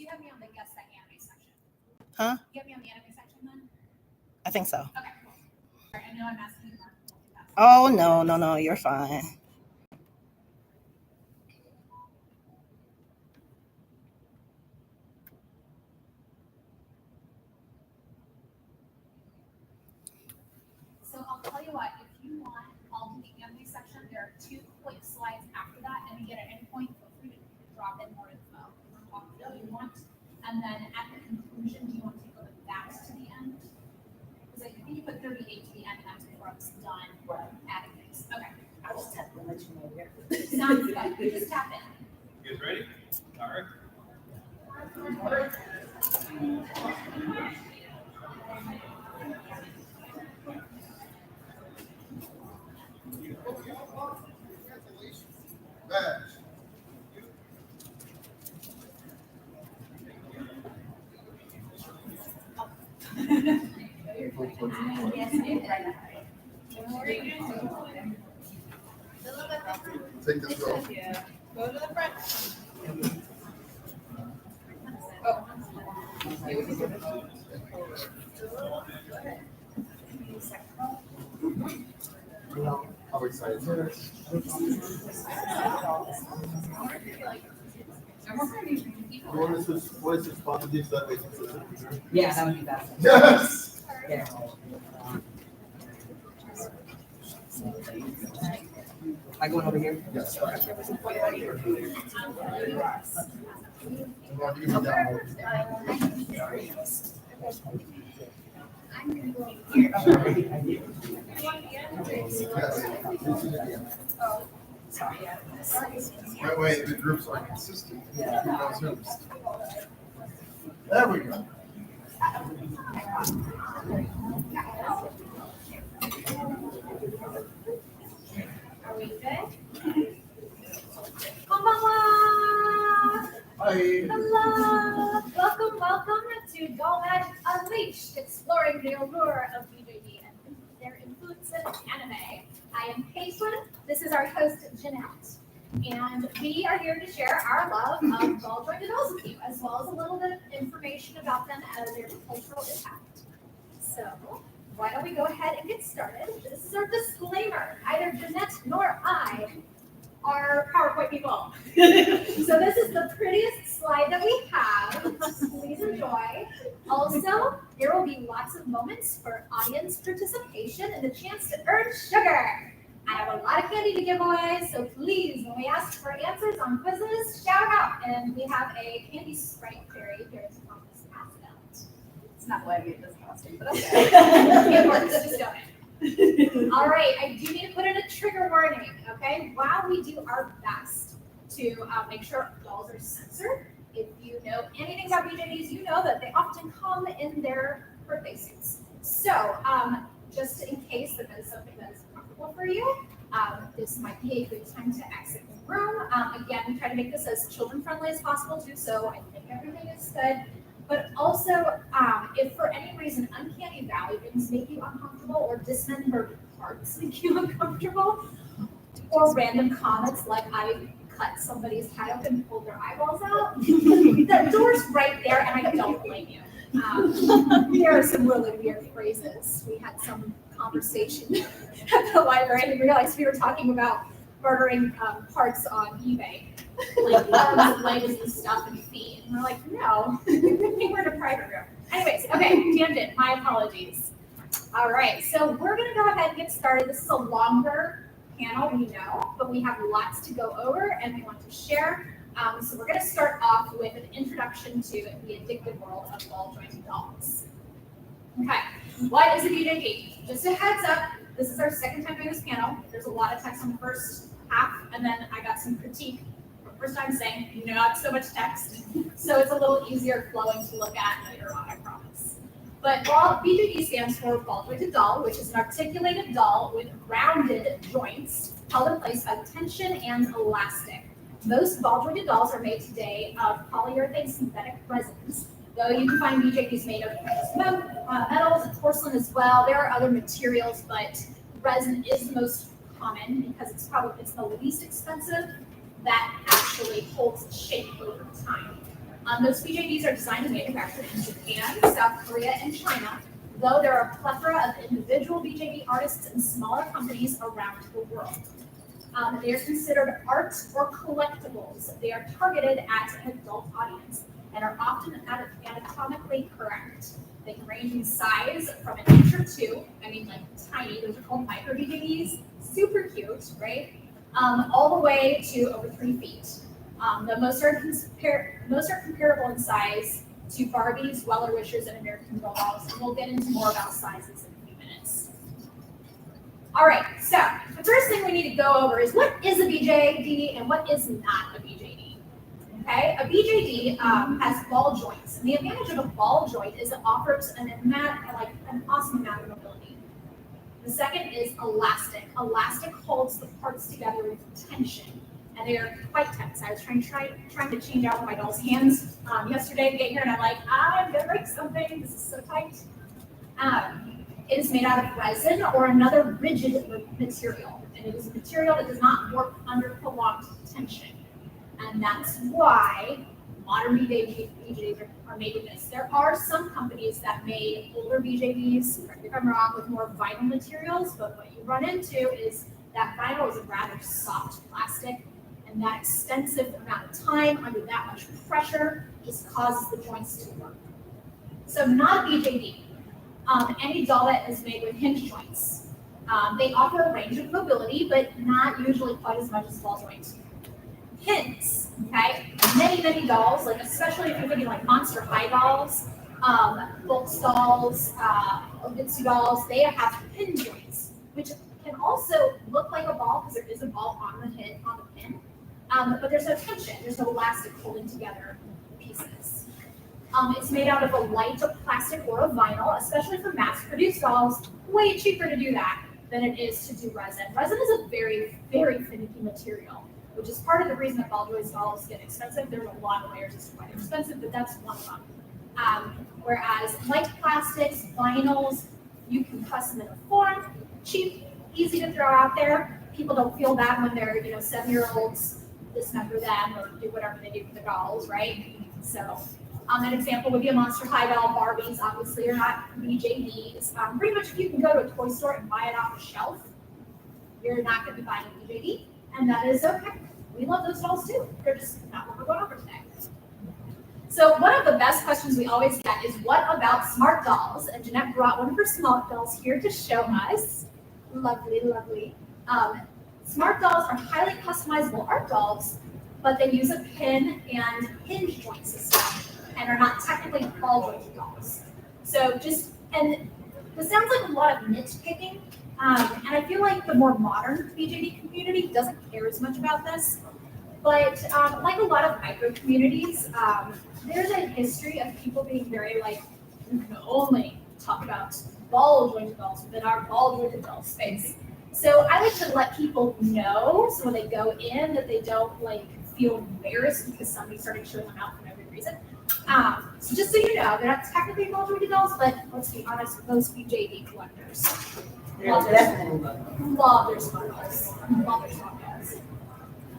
you have me on the guess that anime section. Huh? You have me on the anime section then? I think so. Okay, cool. All right, I know I'm asking you more. Oh, no, you're fine. So I'll tell you what, if you want, I'll do the anime section. There are 2 quick slides after that, and again, at any point, feel free to drop in more info if you want. And then at the conclusion, do you want to take a look back to the end? Because I think you put 38 to the end, and that's before it's done adding things. Okay. I'll just tap and let you know here. Sounds good. You just tap in. You guys ready? All right. Take this off. Go to the front. How excited for this? What is this positive that makes it? Yeah, that would be best. Yes! Yeah. I going over here? Yes. That way the groups are consistent. Yeah. There we go. Are we good? Konbanwa! Hi. Hello! Welcome to Doll Magic Unleashed, exploring the allure of BJD and their influence in anime. I am Caitlin. This is our host, Jeanette. And we are here to share our love of ball jointed dolls with you, as well as a little bit of information about them and their cultural impact. So, why don't we go ahead and get started? This is our disclaimer. Neither Jeanette nor I are PowerPoint people. So this is the prettiest slide that we have. Please enjoy. Also, there will be lots of moments for audience participation and the chance to earn sugar. I have a lot of candy to give away, so please, when we ask for answers on quizzes, shout out. And we have a candy Sprite fairy here to help us pass it out. It's not why I made this costume, but okay. It works, just don't it. All right, I do need to put in a trigger warning, okay? While we do our best to make sure dolls are censored, if you know anything about BJDs, you know that they often come in their birthday suits. So, just in case that is something that is comfortable for you, this might be a good time to exit the room. Again, we try to make this as children-friendly as possible too, so I think everything is good. But also, if for any reason uncanny valley things make you uncomfortable or dismembered parts make you uncomfortable, or random comments like I cut somebody's head up and pulled their eyeballs out, the door's right there and I don't blame you. There are some really weird phrases. We had some conversation at the library and realized we were talking about murdering parts on eBay. Like arms and legs and stuff and feet. And we're like, no, we're in a private room. Anyways, okay, tangent, my apologies. All right, so we're gonna go ahead and get started. This is a longer panel, we know, but we have lots to go over and we want to share. So we're gonna start off with an introduction to the addictive world of ball jointed dolls. Okay, what is a BJD? Just a heads up, this is our second time doing this panel. There's a lot of text on the first half, and then I got some critique. First time saying not so much text, so it's a little easier flowing to look at later on, I promise. But BJD stands for ball jointed doll, which is an articulated doll with rounded joints held in place by tension and elastic. Most ball jointed dolls are made today of polyurethane synthetic resins, though you can find BJDs made of metals and porcelain as well. There are other materials, but resin is the most common because it's the least expensive that actually holds its shape over time. Those BJDs are designed and manufactured in Japan, South Korea, and China, though there are a plethora of individual BJD artists and smaller companies around the world. They are considered art or collectibles. They are targeted at an adult audience and are often anatomically correct. They can range in size from an inch or two, like tiny, those are called micro BJDs, super cute, right? All the way to over 3 feet. The most are comparable in size to Barbies, Weller Wishers, and American Girl dolls, and we'll get into more about sizes in a few minutes. All right, so the first thing we need to go over is what is a BJD and what is not a BJD. Okay, a BJD has ball joints, and the advantage of a ball joint is it offers an awesome amount of mobility. The second is elastic. Elastic holds the parts together with tension, and they are quite tense. I was trying to change out my doll's hands yesterday to get here, and I'm like, I'm gonna break something. This is so tight. It is made out of resin or another rigid material, and it is a material that does not work under prolonged tension. And that's why modern BJDs are made with this. There are some companies that made older BJDs, correct me if I'm wrong, with more vinyl materials, but what you run into is that vinyl is a rather soft plastic, and that extensive amount of time under that much pressure just causes the joints to work. So not a BJD. Any doll that is made with hinge joints. They offer a range of mobility, but not usually quite as much as ball joints. Pins, okay? Many dolls, especially if you're thinking Monster High dolls, Volks dolls, Obitsu dolls, they have pin joints, which can also look like a ball because there is a ball on the pin, but there's no tension, there's no elastic holding together the pieces. It's made out of a light plastic or a vinyl, especially for mass-produced dolls. Way cheaper to do that than it is to do resin. Resin is a very, very finicky material, which is part of the reason that ball joint dolls get expensive. There's a lot of layers as to why they're expensive, but that's one of them. Whereas light plastics, vinyls, you can custom in a form, cheap, easy to throw out there. People don't feel bad when they're 7-year-olds dismember them or do whatever they do for the dolls, right? So. An example would be a Monster High doll. Barbies obviously are not BJDs. Pretty much if you can go to a toy store and buy it off the shelf, you're not going to be buying a BJD, and that is okay. We love those dolls too. They're just not what we're going over today. So one of the best questions we always get is, what about smart dolls? And Jeanette brought one of her smart dolls here to show us. Lovely, lovely. Smart dolls are highly customizable art dolls, but they use a pin and hinge joint system, and are not technically ball jointed dolls. So and this sounds like a lot of nitpicking, and I feel like the more modern BJD community doesn't care as much about this, but like a lot of micro communities, there's a history of people being very you can only talk about ball jointed dolls within our ball jointed doll space. So I like to let people know, so when they go in, that they don't feel embarrassed because somebody started showing them out for no good reason. So just so you know, they're not technically ball jointed dolls, but let's be honest, most BJD collectors love their smart dolls. Love their smart dolls.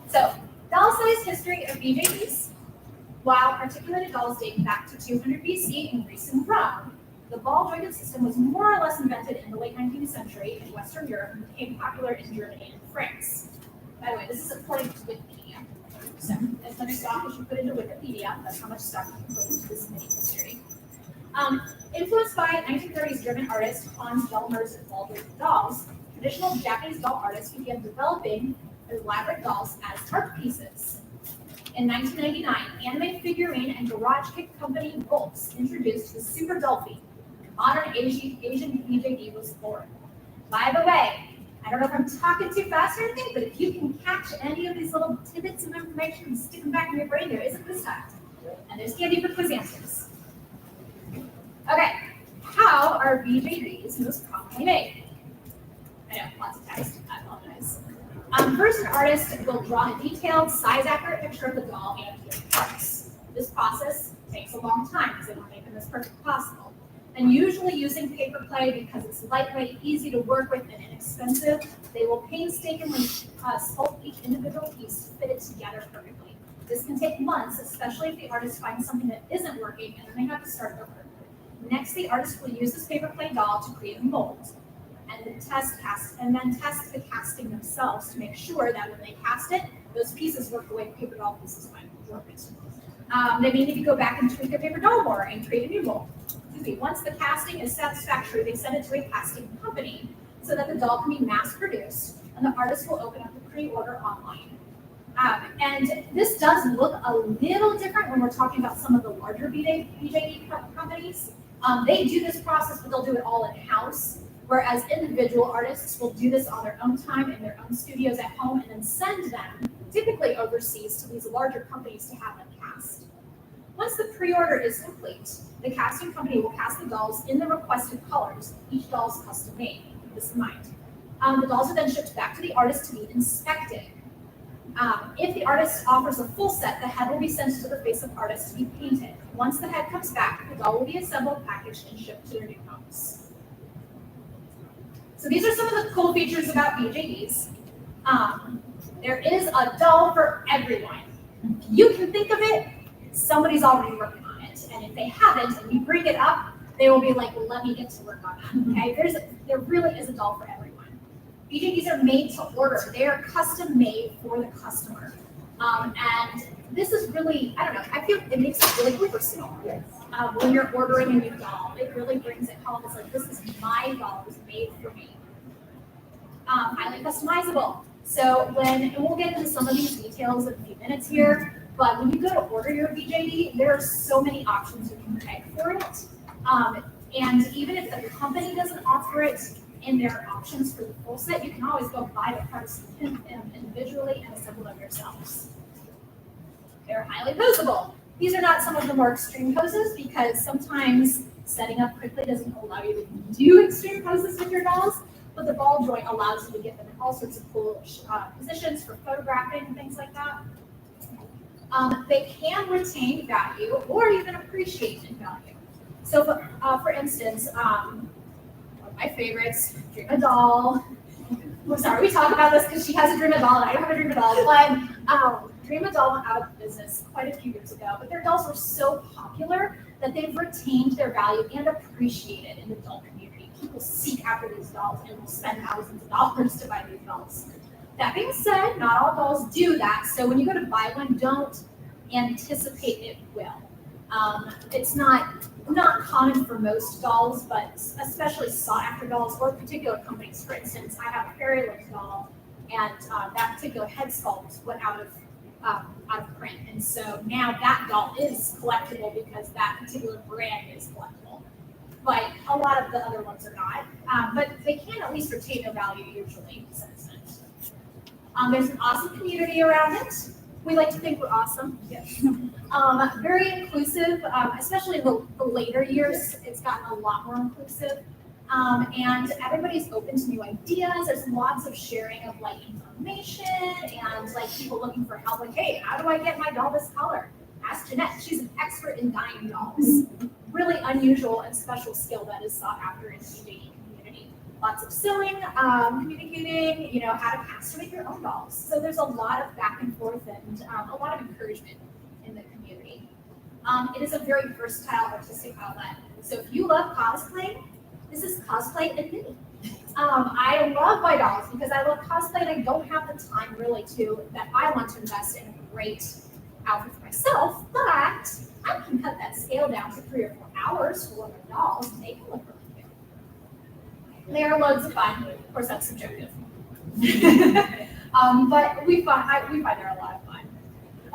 So, doll size history of BJDs. While articulated dolls date back to 200 BC in Greece and Rome, the ball jointed system was more or less invented in the late 19th century in Western Europe and became popular in Germany and France. By the way, this is according to Wikipedia. So, as much stock as you put into Wikipedia, that's how much stock you can put into this mini history. Influenced by 1930s German artist Hans Dellmer's ball jointed dolls, traditional Japanese doll artists began developing elaborate dolls as art pieces. In 1999, anime figurine and garage kick company Volks introduced the Super Dolphy. Modern Asian BJD was born. By the way, I don't know if I'm talking too fast or anything, but if you can catch any of these little tidbits of information and stick them back in your brain, there is a quiz time. And there's candy for quiz answers. Okay, how are BJDs most commonly made? I know, lots of text, I apologize. First, an artist will draw a detailed, size-accurate picture of the doll and the parts. This process takes a long time because they want to make them as perfect as possible. And usually using paper clay because it's lightweight, easy to work with, and inexpensive, they will painstakingly sculpt each individual piece to fit it together perfectly. This can take months, especially if the artist finds something that isn't working and then they have to start over. Next, the artist will use this paper plane doll to create a mold and then test the casting themselves to make sure that when they cast it, those pieces work the way the paper doll pieces work. They may need to go back and tweak their paper doll more and create a new mold. Once the casting is satisfactory, they send it to a casting company so that the doll can be mass produced and the artist will open up the pre-order online. And this does look a little different when we're talking about some of the larger BJD companies. They do this process, but they'll do it all in-house, whereas individual artists will do this on their own time in their own studios at home and then send them, typically overseas, to these larger companies to have them cast. Once the pre-order is complete, the casting company will cast the dolls in the requested colors. Each doll is custom made, keep this in mind. The dolls are then shipped back to the artist to be inspected. If the artist offers a full set, the head will be sent to the face of artist to be painted. Once the head comes back, the doll will be assembled, packaged, and shipped to their new homes. So these are some of the cool features about BJDs. There is a doll for everyone. You can think of it, somebody's already working on it. And if they haven't, and you bring it up, they will be like, let me get to work on that, okay? There really is a doll for everyone. BJDs are made to order. They are custom made for the customer. And this is really, I don't know, I feel it makes it really personal. Yes. When you're ordering a new doll, it really brings it home. It's like, this is my doll, it was made for me. Highly customizable. So and we'll get into some of these details in a few minutes here, but when you go to order your BJD, there are so many options you can pick for it. And even if the company doesn't offer it in their options for the full set, you can always go buy the parts individually and assemble them yourselves. They're highly posable. These are not some of the more extreme poses because sometimes setting up quickly doesn't allow you to do extreme poses with your dolls, but the ball joint allows you to get them in all sorts of cool positions for photographing and things like that. They can retain value or even appreciate in value. So for instance, one of my favorites, Dream a Doll. Well, sorry, we talk about this because she has a Dream a Doll and I don't have a Dream a Doll, but Dream a Doll went out of business quite a few years ago, but their dolls were so popular that they've retained their value and appreciated in the doll community. People seek after these dolls and will spend thousands of dollars to buy these dolls. That being said, not all dolls do that, so when you go to buy one, don't anticipate it will. It's not common for most dolls, but especially sought-after dolls or particular companies. For instance, I have a Fairy Lips doll, and that particular head sculpt went out of print, and so now that doll is collectible because that particular brand is collectible. But a lot of the other ones are not. But they can at least retain their value usually to some extent. There's an awesome community around it. We like to think we're awesome. Yes. Very inclusive, especially in the later years. It's gotten a lot more inclusive. And everybody's open to new ideas. There's lots of sharing of like information and like people looking for help. Like, hey, how do I get my doll this color? Ask Jeanette. She's an expert in dyeing dolls. Really unusual and special skill that is sought after in the BJD community. Lots of sewing, communicating, how to custom your own dolls. So there's a lot of back and forth and a lot of encouragement in the community. It is a very versatile artistic outlet. So if you love cosplay, this is cosplay and mini. I love my dolls because I love cosplay and I don't have the time really that I want to invest in a great outfit for myself, but I can cut that scale down to 3 or 4 hours for one of my dolls and they can look really good. They are loads of fun. Of course, that's subjective. But we find they're a lot of fun.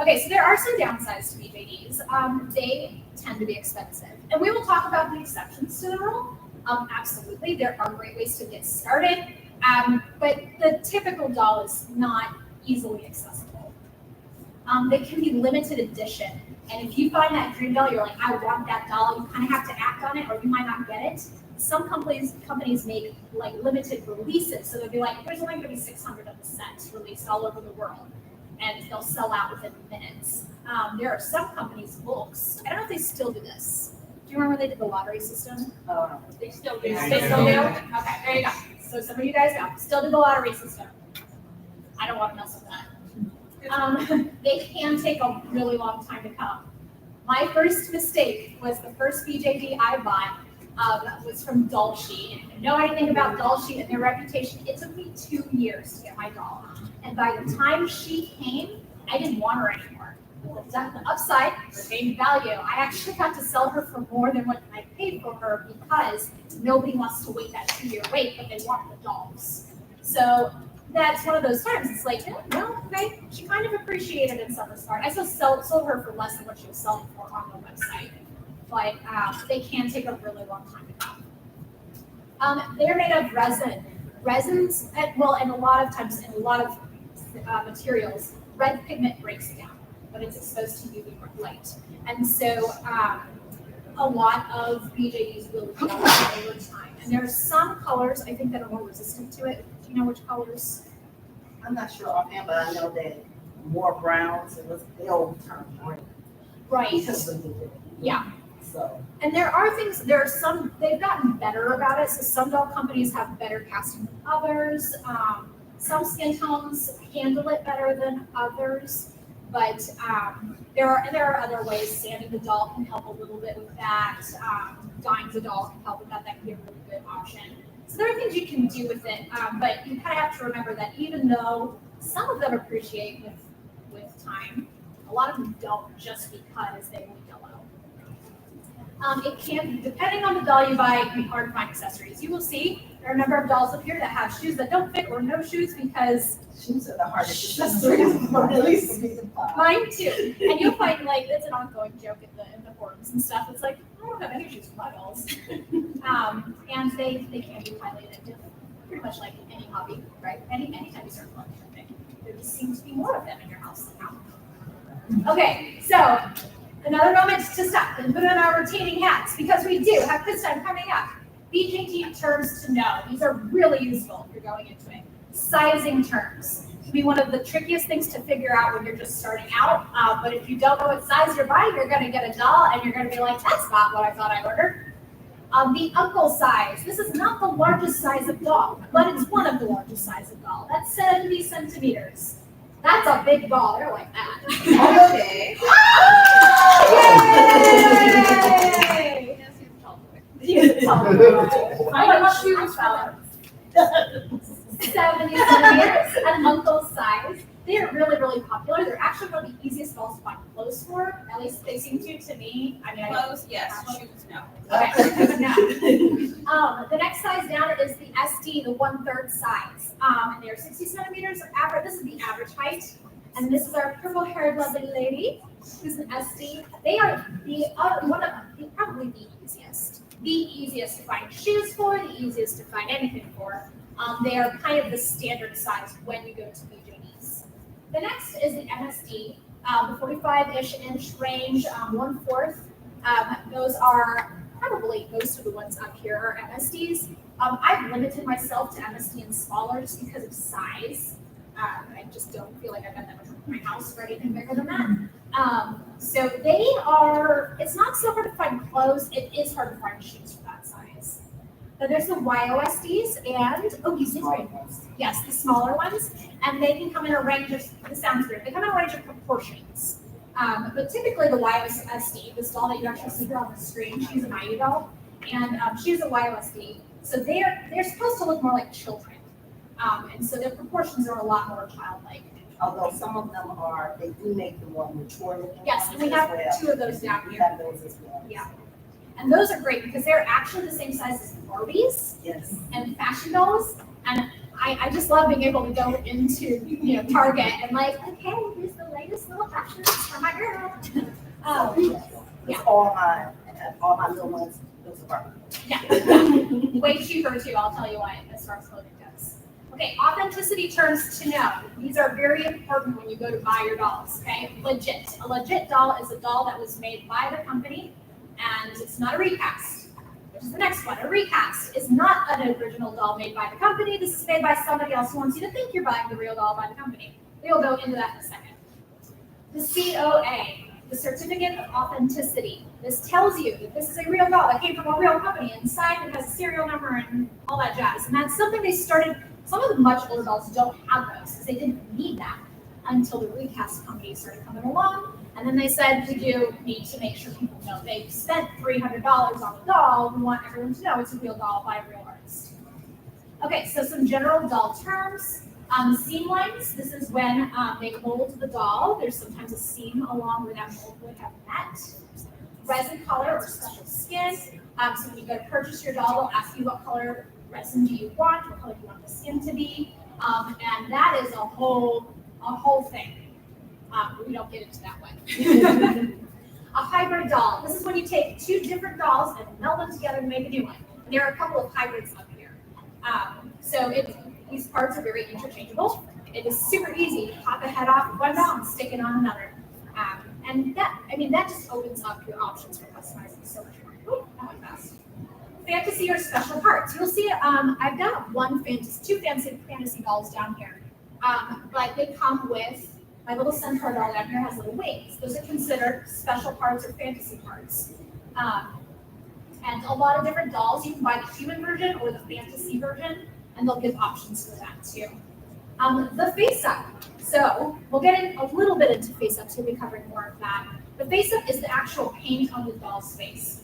Okay, so there are some downsides to BJDs. They tend to be expensive. And we will talk about the exceptions to the rule. Absolutely, there are great ways to get started, but the typical doll is not easily accessible. They can be limited edition. And if you find that dream doll, you're like, I want that doll, you kind of have to act on it or you might not get it. Some companies make like limited releases. So they'll be like, there's only going to be 600 of the sets released all over the world. And they'll sell out within minutes. There are some companies, books, I don't know if they still do this. Do you remember when they did the lottery system? They still do. They still do? Okay, there you go. So some of you guys know, still do the lottery system. I don't want to mess with that. They can take a really long time to come. My first mistake was the first BJD I bought was from Dolce. And if you know anything about Dolce and their reputation, it took me 2 years to get my doll. And by the time she came, I didn't want her anymore. The upside, the gained value, I actually got to sell her for more than what I paid for her because nobody wants to wait that 2-year wait, but they want the dolls. So that's one of those times. It's like, well, okay, she kind of appreciated it in some regard. I still sold her for less than what she was selling for on the website, but they can take a really long time to come. They're made of resin. Resins, and a lot of times in a lot of materials, red pigment breaks down when it's exposed to UV light. And so a lot of BJDs will go over time. And there are some colors, I think, that are more resistant to it. Do you know which colors? I'm not sure offhand, but I know that more browns, they'll turn green. Right. Because of the Yeah. So. And there are some, they've gotten better about it. So some doll companies have better casting than others. Some skin tones handle it better than others. But there are other ways. Sanding the doll can help a little bit with that. Dyeing the doll can help with that. That can be a really good option. So there are things you can do with it, but you kind of have to remember that even though some of them appreciate with time, a lot of them don't just because they will yellow. It can, depending on the doll you buy, it can be hard to find accessories. You will see there are a number of dolls up here that have shoes that don't fit or no shoes because shoes are the hardest accessories, at least mine too. And you'll find like it's an ongoing joke in the forums and stuff. It's like I don't have any shoes for my dolls, and they can be highly addictive. Pretty much like any hobby, right? Anytime you start collecting something, there just seems to be more of them in your house now. Okay, so another moment to stop and put on our retaining hats because we do have quiz time coming up. BJD terms to know. These are really useful if you're going into it. Sizing terms can be one of the trickiest things to figure out when you're just starting out. But if you don't know what size you're buying, you're going to get a doll and you're going to be like, that's not what I thought I ordered. The uncle size. This is not the largest size of doll, but it's one of the largest size of doll. That's 70 centimeters. That's a big doll. They're like that. Okay. Yay! He's a tall boy. I love shoes for them. 70 centimeters, an uncle's size. They are really, really popular. They're actually one of the easiest dolls to find clothes for. At least they seem to me. I mean, I don't. Clothes, yes. Shoes, no. Okay. No. The next size down is the SD, the 1/3 size. And they're 60 centimeters average. This is the average height. And this is our purple-haired lovely lady, who's an SD. They are probably the easiest. The easiest to find shoes for, the easiest to find anything for. They are kind of the standard size when you go to BJDs. The next is the MSD, the 45-ish inch range, 1/4. Those are probably most of the ones up here are MSDs. I've limited myself to MSD and smaller just because of size. I just don't feel like I've got that much room in my house for anything bigger than that. So they are, it's not so hard to find clothes, it is hard to find shoes for that size. Then there's the YOSDs and, these are yes, the smaller ones, and they can come in a range of, this sounds weird, they come in a range of proportions. But typically the YOSD, this doll that you actually see here on the screen, she's an IU doll, and she's a YOSD. So they're supposed to look more like children. And so their proportions are a lot more childlike. Although some of them are, they do make the more mature looking. Yes, and we ones have as well. 2 of those down We here. have those as well. Yeah. And those are great because they're actually the same size as Barbies Yes. and fashion dolls. And I just love being able to go into Target and like, okay, here's the latest little fashion for my girl. It's all my little ones, those are Barbie. Yeah. Way cheaper too, I'll tell you what, as far as clothing goes. Okay, authenticity terms to know. These are very important when you go to buy your dolls, okay? Legit. A legit doll is a doll that was made by the company and it's not a recast. Which is the next one. A recast is not an original doll made by the company. This is made by somebody else who wants you to think you're buying the real doll by the company. We'll go into that in a second. The COA, the Certificate of Authenticity. This tells you that this is a real doll that came from a real company. Inside it has a serial number and all that jazz. And that's something they started, some of the much older dolls don't have those because they didn't need that. until the recast companies started coming along. And then they said, we do need to make sure people know they've spent $300 on a doll. We want everyone to know it's a real doll by a real artist. Okay, so some general doll terms. Seam lines, this is when they mold the doll. There's sometimes a seam along where that mold would have met. Resin color or special skin. So when you go to purchase your doll, they'll ask you what color resin do you want, what color do you want the skin to be. And that is a whole thing. We don't get into that one. A hybrid doll. This is when you take two different dolls and meld them together to make a new one. And there are a couple of hybrids up here. These parts are very interchangeable. It is super easy to pop a head off of one doll and stick it on another. And that just opens up your options for customizing so much more. Ooh, that went fast. Fantasy or special parts. You'll see I've got two fantasy dolls down here. But they come with, my little centaur doll down here has little wings. Those are considered special parts or fantasy parts. And a lot of different dolls, you can buy the human version or the fantasy version, and they'll give options for that too. The face-up. So we'll get in a little bit into face-ups. We'll be covering more of that. The face-up is the actual paint on the doll's face.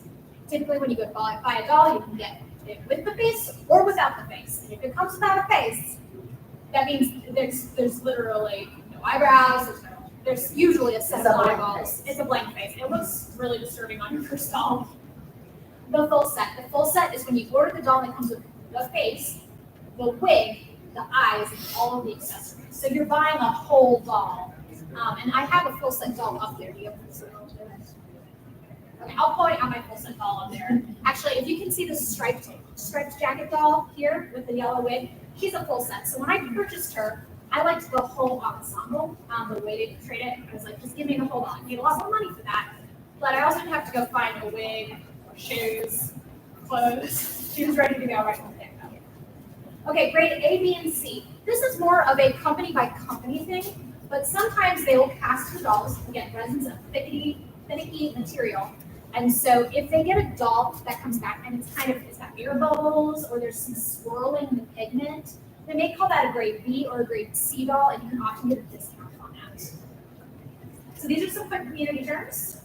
Typically, when you go to buy a doll, you can get it with the face or without the face. And if it comes without a face, that means there's literally no eyebrows. There's usually a set of eyeballs. It's a blank face. It looks really disturbing on your first doll. The full set. The full set is when you order the doll that comes with the face, the wig, the eyes, and all of the accessories. So you're buying a whole doll. And I have a full set doll up there. Do you have a full set doll? Okay, I'll point out my full set doll up there. Actually, if you can see the striped jacket doll here with the yellow wig, she's a full set. So when I purchased her, I liked the whole ensemble. The way to trade it, I was like, just give me the whole doll. I paid a lot more money for that. But I also didn't have to go find a wig, or shoes, clothes. She was ready to go right from there. Okay, grade A, B, and C. This is more of a company by company thing, but sometimes they will cast your dolls and get resins of finicky material. And so if they get a doll that comes back and it's got air bubbles or there's some swirling in the pigment, they may call that a grade B or a grade C doll, and you can often get a discount on that. So these are some quick community terms.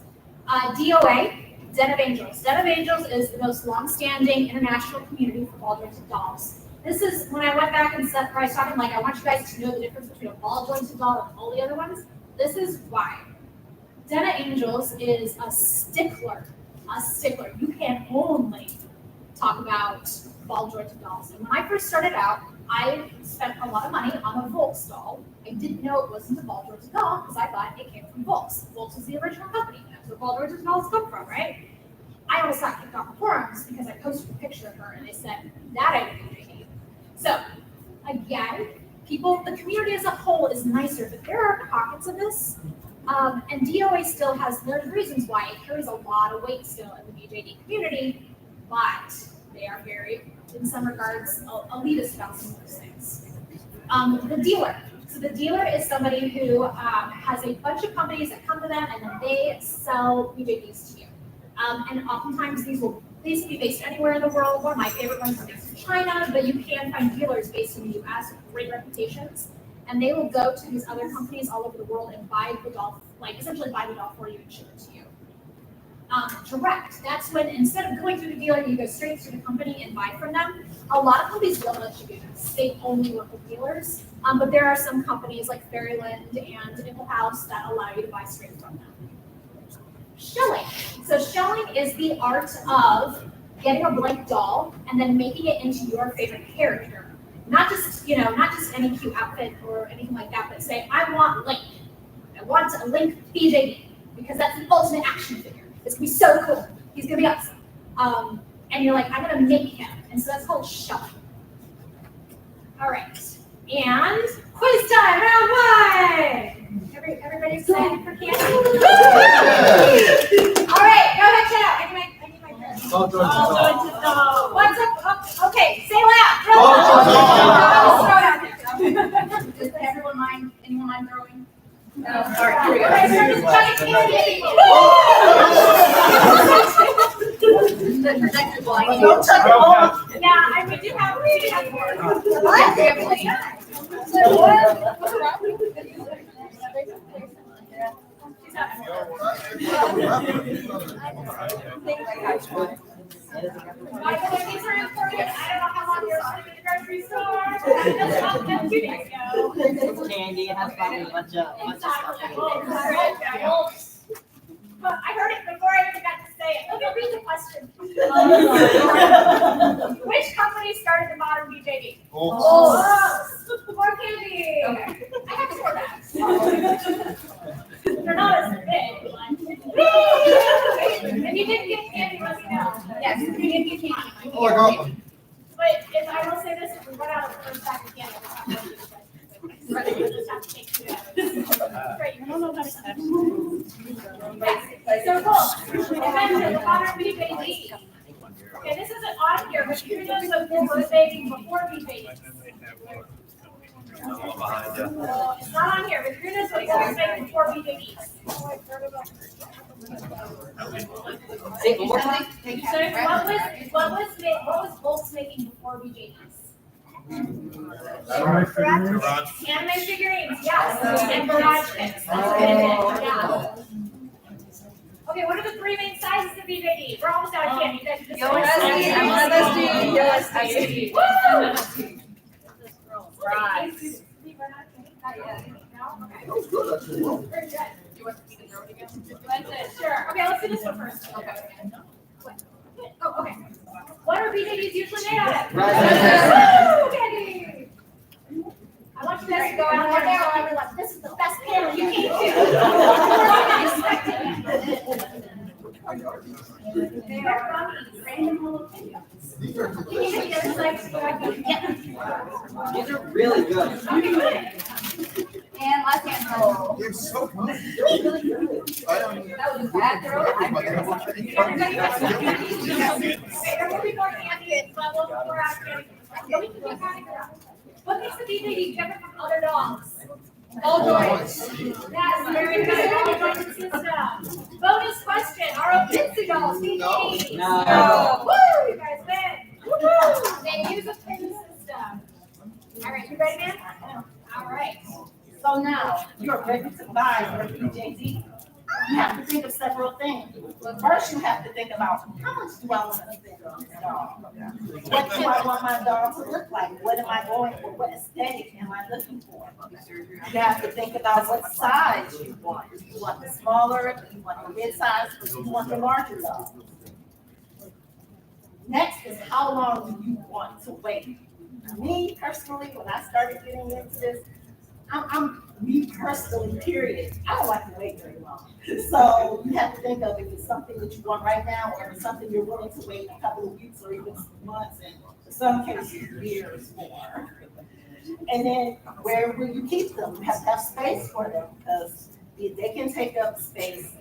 DOA, Den of Angels. Den of Angels is the most long-standing international community for ball-jointed dolls. This is when I went back and said, I was talking like, I want you guys to know the difference between a ball-jointed doll and all the other ones. This is why. Den of Angels is a stickler. You can only talk about ball-jointed dolls. And when I first started out, I spent a lot of money on a Volks doll. I didn't know it wasn't a ball-jointed doll because I thought it came from Volks. Volks was the original company. That's where ball-jointed dolls come from, right? I almost got kicked off the forums because I posted a picture of her and they said, that I didn't know. So, again, the community as a whole is nicer, but there are pockets of this. And DOA still there's reasons why it carries a lot of weight still in the BJD community, but they are very, in some regards, elitist about some of those things. The dealer. So the dealer is somebody who has a bunch of companies that come to them and then they sell BJDs to you. And oftentimes these can be based anywhere in the world. One of my favorite ones are based in China, but you can find dealers based in the US with great reputations. And they will go to these other companies all over the world and buy the doll, essentially buy the doll for you and ship it to you. Direct, that's when instead of going through the dealer, you go straight to the company and buy from them. A lot of companies will let you do this. They only work with dealers. But there are some companies like Fairyland and Nickel House that allow you to buy straight from them. Shelling. So shelling is the art of getting a blank doll and then making it into your favorite character. Not just any cute outfit or anything like that, but say, I want Link. I want a Link BJD because that's the ultimate action figure. It's gonna be so cool. He's gonna be awesome. And you're like, I'm gonna make him. And so that's called shelling. All right. And quiz time, round one. Everybody excited for candy? All right, go ahead, shout out. I need my parents. All jointed doll. What's up? Oh, okay, say loud. Does anyone mind throwing? No. All right, here we go. Candy. The projector blind. Don't touch it all. Yeah, we do have more. What? So what's wrong with Michael, if these are important, I don't know how long you're sleeping in the grocery store. That's 2 days ago. It's candy, it has probably a bunch of stuff in it. But I heard it before I even got to say it. Let me read the question. Which company started the modern BJD? More candy. Okay. I have 4 bags. They're not as big. If you didn't get candy, let me know. Yes, if you didn't get candy. Oh, I got one. But if I will say this, if we run out of the first pack of candy, we'll have to take 2 hours. Great. I don't know how to So cool. Invention, the modern BJD. Okay, this isn't on here, but you know so this was baking before BJD. It's not on here, but you know so this was baking before BJD. Say it one more time. So what was Volks making before BJDs? Anime figurines, yes, and garage kits. Yeah. Okay, what are the 3 main sizes of BJD? We're almost out of candy. You guys just Right. No? Okay. Very good. That's it, sure. Okay, let's do this one first. Okay. Oh, okay. What are BJDs usually made out of? Woo, candy! I want you guys to go out there now and everyone, this is the best panel you came to. They are from random little videos. These are You need to get this like, These are really good. And left hand roll. They're so good. I don't. That was a bad throw. Okay, there will be more candy, but we're out of candy. Let me keep you kind of up. What makes the BJD different from other dogs? All joints. Yes, very good. All joints system. Bonus question: are Opinsu dolls BJD? No. Woo! You guys win. Woo! They use a pin system. All right, you ready, man? All right. So now, you're ready to buy your BJD. You have to think of several things. But first, you have to think about how much do I want to spend on this dog? What do I want my dog to look like? What am I going for? What aesthetic am I looking for? You have to think about what size you want. Do you want the smaller? Do you want the mid-size? Or do you want the larger dog? Next is how long do you want to wait? Me personally, when I started getting into this, me personally, period, I don't like to wait very long. So you have to think of if it's something that you want right now or it's something you're willing to wait a couple of weeks or even months and in some cases years for. And then where will you keep them? You have to have space for them because they can take up space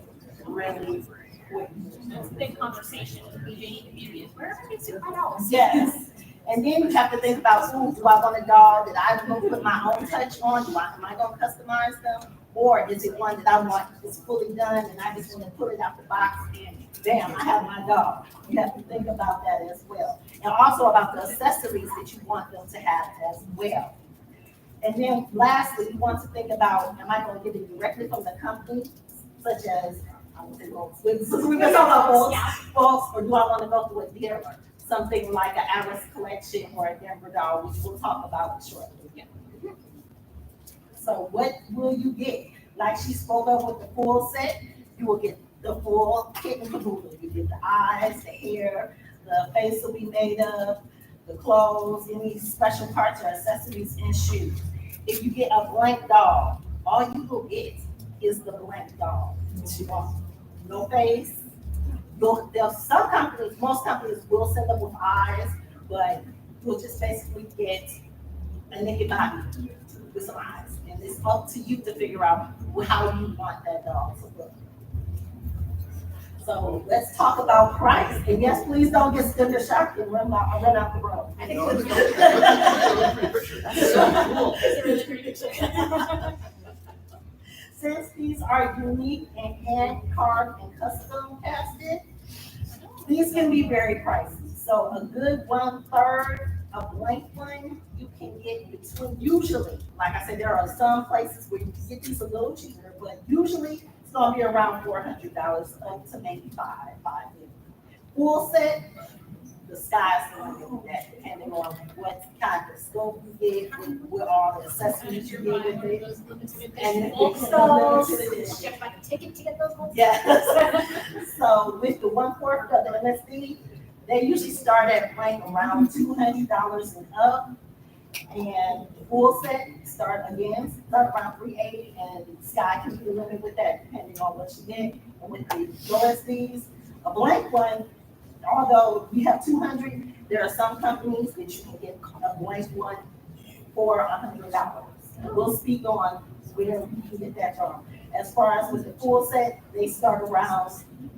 really quick. It's a big conversation in the BJD community. Is where are my $200? Yes. And then you have to think about, ooh, do I want a dog that I'm going to put my own touch on? Am I going to customize them? Or is it one that I want is fully done and I just want to pull it out the box and bam, I have my dog. You have to think about that as well. And also about the accessories that you want them to have as well. And then lastly, you want to think about, am I going to get it directly from the company, such as, I would say, Volks, or do I want to go through a dealer? Something like an Alice collection or a Denver doll, which we'll talk about shortly. So what will you get? Like she spoke of with the full set, you will get the full kit and caboodle. You get the eyes, the hair, the face will be made of, the clothes, any special parts or accessories and shoes. If you get a blank doll, all you will get is the blank doll. No face. Some companies, most companies will send them with eyes, but you'll just basically get a naked body with some eyes. And it's up to you to figure out how you want that dog to look. So let's talk about price. And yes, please don't get sticker shock and run out the road. I think That's so cool. It's a really pretty picture. Since these are unique and hand-carved and custom casted, these can be very pricey. So a good 1/3, a blank one, you can get between, usually, like I said, there are some places where you can get these a little cheaper, but usually It's gonna be around $400 up to maybe $550. Full set, the sky's the limit with that, depending on what kind of scope you get, with all the accessories you get with it. And Bulk it's stalls, limited you edition. have to buy a ticket to get those bulk Yes. So with the 1/4 of the MSD, they usually start at like around $200 and up. And the full set start around $380, and sky can be the limit with that, depending on what you get. And with the OSDs, a blank one, although we have 200, there are some companies that you can get a blank one for $100. We'll speak on where you can get that from. As far as with the full set, they start around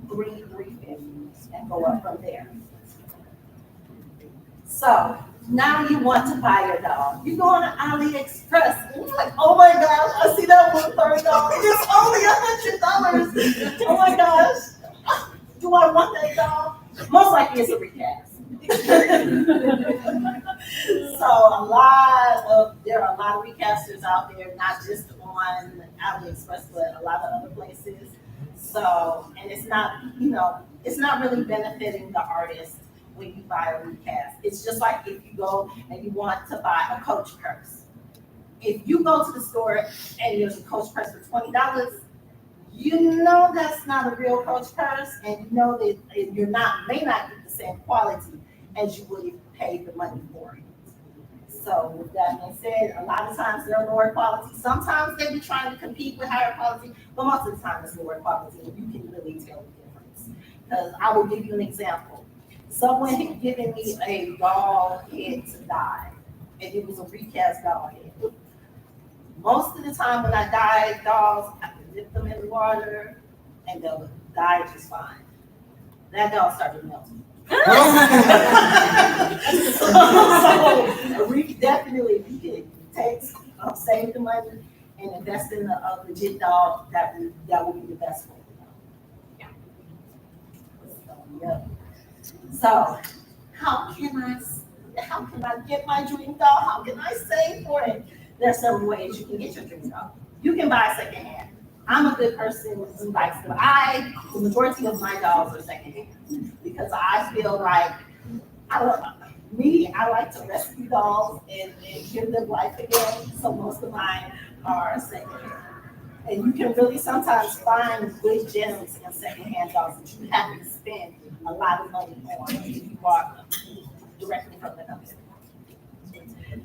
$350 and go up from there. So now you want to buy your doll. You go on AliExpress and you're like, oh my gosh, I see that $130. It's only $100. Oh my gosh, do I want that doll? Most likely it's a recast. So there are a lot of recasters out there, not just on AliExpress, but a lot of other places. So, and it's not, it's not really benefiting the artist when you buy a recast. It's just like if you go and you want to buy a Coach purse. If you go to the store and there's a Coach purse for $20, you know that's not a real Coach purse, and you know that may not get the same quality as you would if you paid the money for it. So with that being said, a lot of times they're lower quality. Sometimes they be trying to compete with higher quality, but most of the time it's lower quality, and you can really tell the difference. Because I will give you an example. Someone had given me a doll head to dye, and it was a recast doll head. Most of the time when I dye dolls, I can dip them in the water, and they'll dye just fine. That doll started melting. So definitely, if you can save the money and invest in a legit doll, that would be the best way to go. Yeah. So, how can I get my dream doll? How can I save for it? There's several ways you can get your dream doll. You can buy secondhand. I'm a good person who likes to buy. The majority of my dolls are secondhand because I feel like I like to rescue dolls and give them life again. So most of mine are secondhand. And you can really sometimes find good gems in secondhand dolls that you haven't spent a lot of money on if you bought them directly from the company.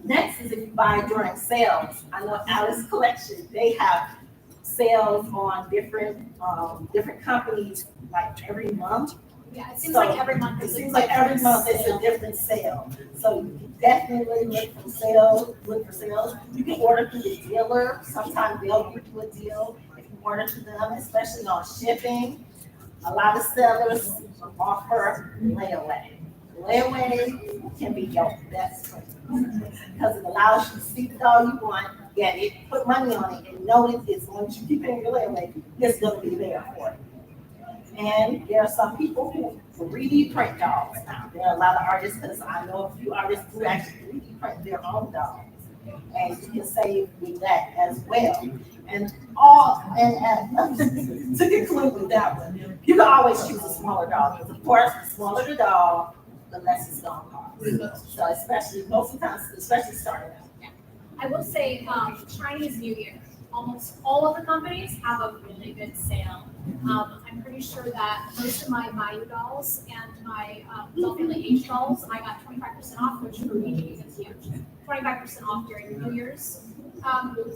Next is if you buy during sales. I know Alice Collection, they have sales on different companies like every month. Yeah, it seems like every month. It seems like every month it's a different sale. So you can definitely look for sales. You can order through the dealer. Sometimes they'll give you a deal if you order to them, especially on shipping. A lot of sellers offer layaway. Layaway can be your best friend because it allows you to see the doll you want, get it, put money on it, and know it is once you keep it in your layaway, it's going to be there for you. And there are some people who 3D print dolls now. There are a lot of artists, because I know a few artists who actually 3D print their own dolls. And you can save with that as well. And to conclude with that one, you can always choose a smaller doll. Because of course, the smaller the doll, the less it's going to cost. So especially, most of the time, especially starting out. I will say, Chinese New Year, almost all of the companies have a really good sale. I'm pretty sure that most of my Mayu dolls and my Doll Family H dolls, I got 25% off, which for BJD is huge. 25% off during New Year's.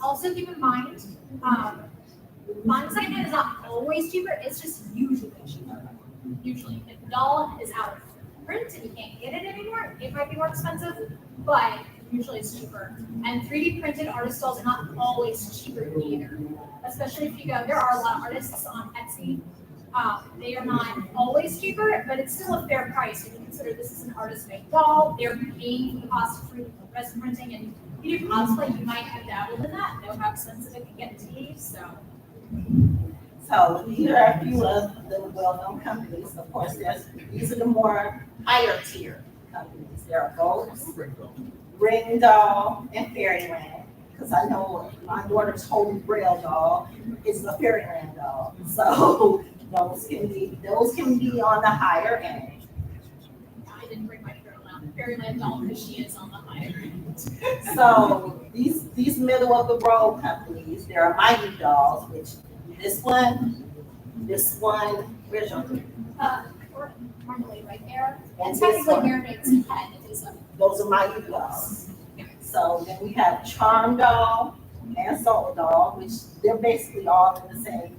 Also keep in mind, buying secondhand is not always cheaper, it's just usually cheaper. Usually, if the doll is out of print and you can't get it anymore, it might be more expensive, but usually it's cheaper. And 3D printed artist dolls are not always cheaper either. Especially if you go, there are a lot of artists on Etsy. They are not always cheaper, but it's still a fair price. If you consider this is an artist-made doll, they're paying for the cost of resin printing, and if you do cosplay, you might have dabbled in that, know how expensive it can get to be, so. So here are a few of the well-known companies. Of course, these are the more higher tier companies. There are Gold, Ring Doll, and Fairyland. because I know my daughter's holy grail doll is the Fairyland doll. So those can be on the higher end. I didn't bring my Fairyland doll because she is on the higher end. So these middle of the road companies, there are Mighty Dolls, which this one, where's your Or Marmalade right there. And And this technically one. Mermaid's head is a, Those are Mighty Dolls. So then we have Charm Doll and Soul Doll, which they're basically all in the same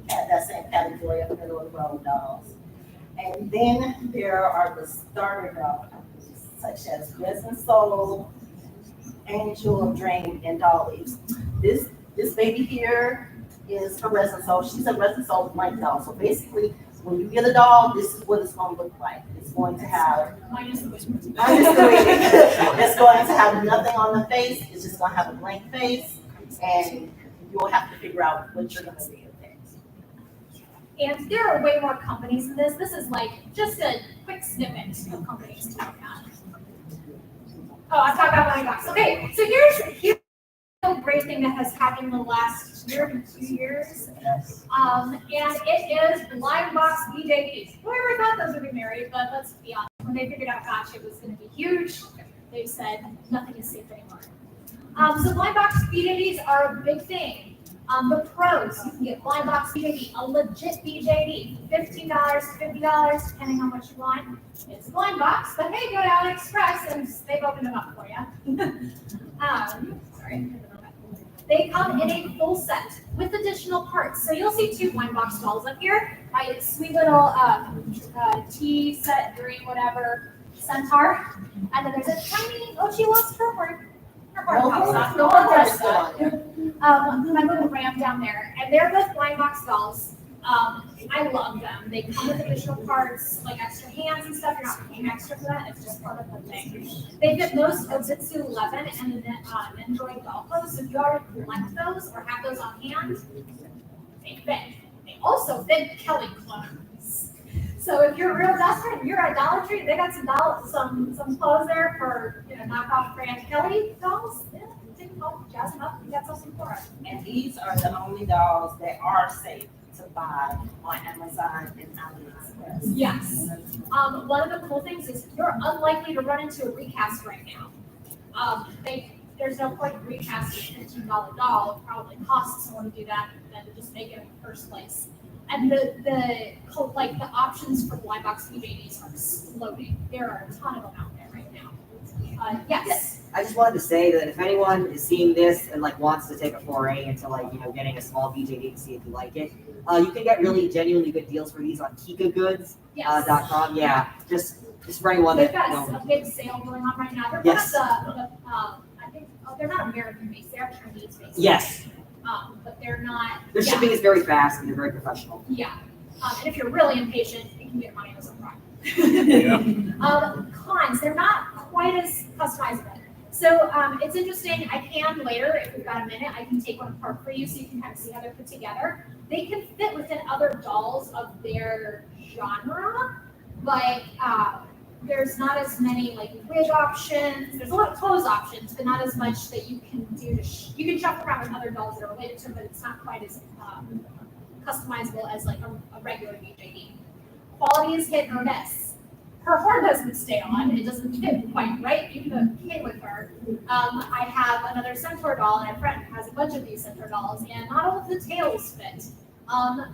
category of middle of the road dolls. And then there are the starter doll companies, such as Resin Soul, Angel of Dream, and Dollies. This baby here is a Resin Soul. She's a Resin Soul blank doll. So basically, when you get a doll, this is what it's going to look like. It's going to have minus the whiskers. it's going to have nothing on the face. It's just going to have a blank face, and you'll have to figure out what you're going to do with it. And there are way more companies in this. This is like just a quick snippet of companies to look at. Oh, I'm talking about Blind Box. Okay, so here's a great thing that has happened in the last year to 2 years. And it is Blind Box BJDs. Whoever thought those would be married, but let's be honest. When they figured out Gotcha was going to be huge, they said nothing is safe anymore. So Blind Box BJDs are a big thing. The pros, you can get Blind Box BJD, a legit BJD, $15 to $50, depending on what you want. It's a blind box, but hey, go to AliExpress and they've opened them up for you. Sorry. They come in a full set with additional parts. So you'll see 2 blind box dolls up here. My sweet little tea set, green, whatever, centaur. And then there's a tiny, oh, she lost her word. Her word pops off. No one does that. My little ram down there. And they're both blind box dolls. I love them. They come with additional parts, like extra hands and stuff. You're not paying extra for that. It's just part of the thing. They fit most Ojitsu 11 and the Android doll clothes. So if you already collect those or have those on hand, they fit. They also fit Kelly clothes. So if you're real desperate and you're at Dollar Tree, they got some clothes there for knockoff brand Kelly dolls. Yeah, take them home, jazz them up, you got something for us. And these are the only dolls that are safe to buy on Amazon and AliExpress. Yes. One of the cool things is you're unlikely to run into a recast right now. There's no point in recasting a $15 doll. It probably costs someone to do that than to just make it in the first place. And the options for blind box BJDs are exploding. There are a ton of them out there right now. Yes. I just wanted to say that if anyone is seeing this and wants to take a foray into getting a small BJD to see if you like it, you can get really genuinely good deals for these on KikaGoods.com. Yes. Yeah, just for anyone They've that got a big sale going on right now. They're Yes. they're not American based. They're Chinese based. Yes, But they're not. their shipping is very fast and they're very professional. Yeah. And if you're really impatient, you can get them on Amazon Yeah. Cons, they're not quite as customizable. So it's interesting. I can later, if we've got a minute, I can take one apart for you so you can kind of see how they're put together. They can fit within other dolls of their genre, but there's not as many wig options. There's a lot of clothes options, but not as much that you can do. You can shop around with other dolls that are related to them, but it's not quite as customizable as a regular BJD. Quality is hit or miss. Her horn doesn't stay on. It doesn't fit quite right. You can kid with her. I have another centaur doll, and a friend has a bunch of these centaur dolls, and not all of the tails fit.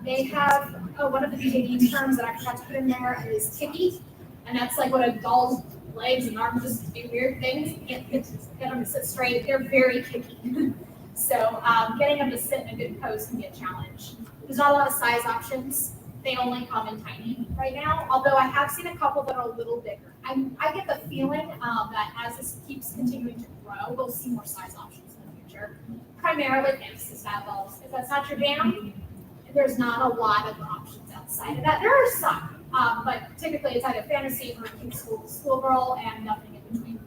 They have one of the BJD terms that I forgot to put in there is kicky, and that's when a doll's legs and arms just do weird things. You can't get them to sit straight. They're very kicky. So getting them to sit in a good pose can be a challenge. There's not a lot of size options. They only come in tiny right now, although I have seen a couple that are a little bigger. I get the feeling that as this keeps continuing to grow, we'll see more size options in the future. Primarily thanks to style dolls. If that's not your jam, there's not a lot of options outside of that. There are some, but typically it's either fantasy or cute schoolgirl and nothing in between.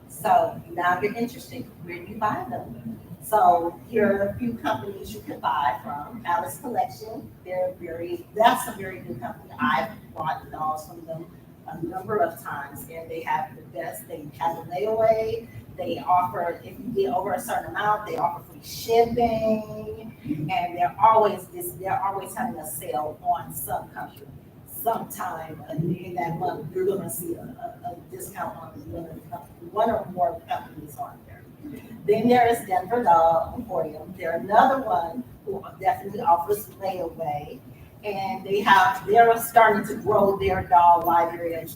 So now you're interested, where do you buy them? So here are a few companies you can buy from. Alice Collection, that's a very good company. I've bought dolls from them a number of times, and they have the best. They have a layaway, They offer, if you get over a certain amount, they offer free shipping, and they're always having a sale on some company. Sometime in that month, you're gonna see a discount on one or more companies on there. Then there is Denver Doll Emporium. They're another one who definitely offers layaway, and they're starting to grow their doll library and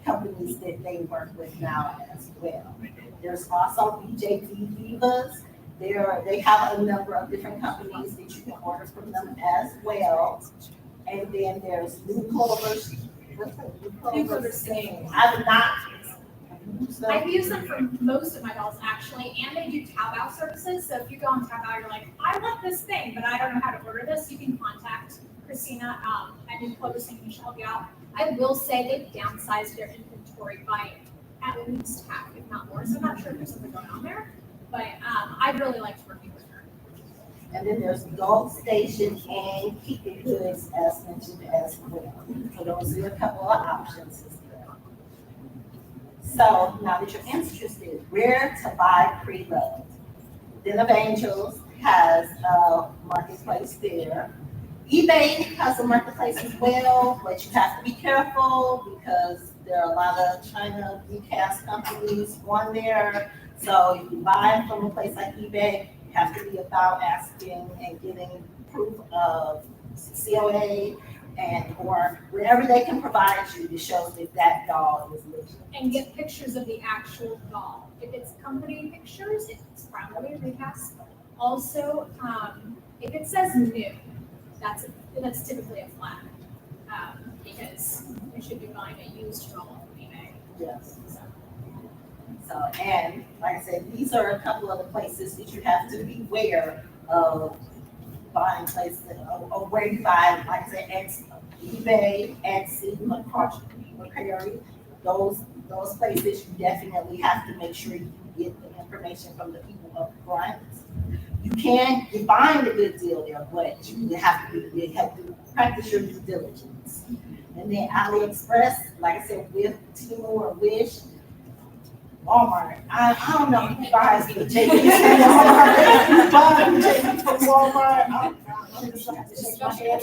companies that they work with now as well. There's also BJD Divas. They have a number of different companies that you can order from them as well. And then there's New Clovers. What's that? New Clovers Sing. I've used them for most of my dolls actually, and they do Taobao services. So if you go on Taobao, you're like, I want this thing, but I don't know how to order this, you can contact Christina at New Clovers Sing, and she'll help you out. I will say they've downsized their inventory by at least half, if not more. So I'm not sure if there's something going on there, but I really liked working with her. And then there's Gold Station and Keep It Goods as mentioned as well. So those are a couple of options as well. So now that you're interested, where to buy pre-loved? Den of Angels has a marketplace there. eBay has a marketplace as well, but you have to be careful because there are a lot of China recast companies on there. So if you buy from a place like eBay, you have to be about asking and getting proof of COA or wherever they can provide you to show that doll is legit. And get pictures of the actual doll. If it's company pictures, it's probably a recast. Also, if it says new, that's typically a flag, because you should be buying a used doll from eBay. Yes. So, and like I said, these are a couple of the places that you have to be aware of buying places, or where you buy, like I said, eBay, Etsy, Mercari, those places, you definitely have to make sure you get the information from the people up front. You're buying a good deal there, but you have to practice your due diligence. And then AliExpress, like I said, with Temu or Wish, Walmart. I don't know who buys the JD from Walmart. I'm just gonna have to shake my head.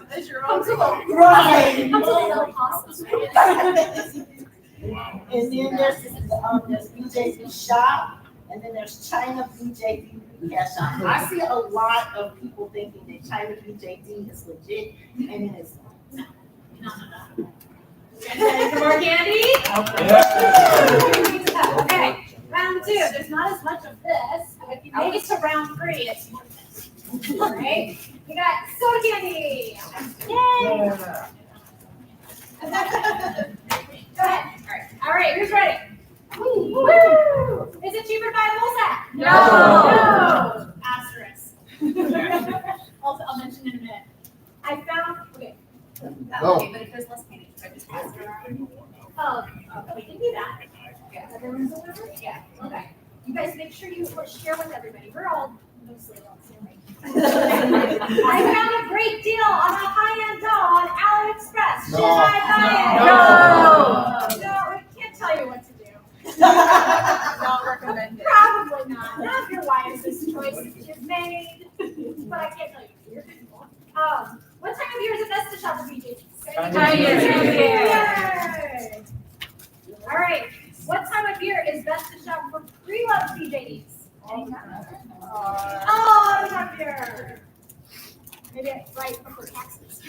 That's your own call. Right. Wow. And then there's BJD Shop, and then there's China BJD Cash Shop. I see a lot of people thinking that China BJD is legit, and it is not. No. Ready for more candy? Okay, round two. There's not as much of this, but if you make it to round three, it's more of this. All right, we got soda candy. Yay! Go ahead. All right, who's ready? Woo! Is it cheaper to buy a full set? No. Asterisk. Also, I'll mention in a minute. I found, okay. Okay, but if there's less candy, I just pass it around. Oh, we can do that. Yeah, everyone's over? Yeah, okay. You guys make sure you share with everybody. We're all mostly adults here, right? I found a great deal on a high-end doll on AliExpress. Should I buy it? No, I can't tell you what to do. Not recommended. Probably not. None of your wisest choices you've made, but I can't tell you. You're people. What time of year is it best to shop for BJD? Yay! All right. What time of year is best to shop for pre-loved BJDs? All the time of year. Maybe it's right before taxes.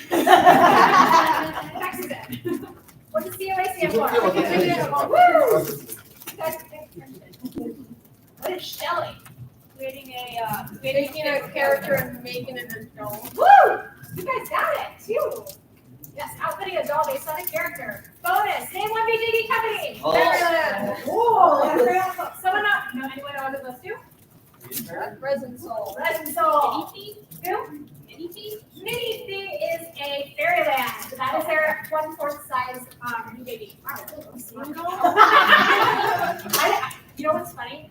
Taxes in. What does COA stand for? Woo! You guys pay attention. What is Shelly? Making a character and making an adult. Woo! You guys got it too. Yes, outfitting a doll based on a character. Bonus, name one BJD company. Oh. Cool. Someone know anyone know those two? Resin Soul. Resin Soul. Who? Mini Feet? Mini Feet is a fairyland. That is their 1/4 size BJD. You know what's funny?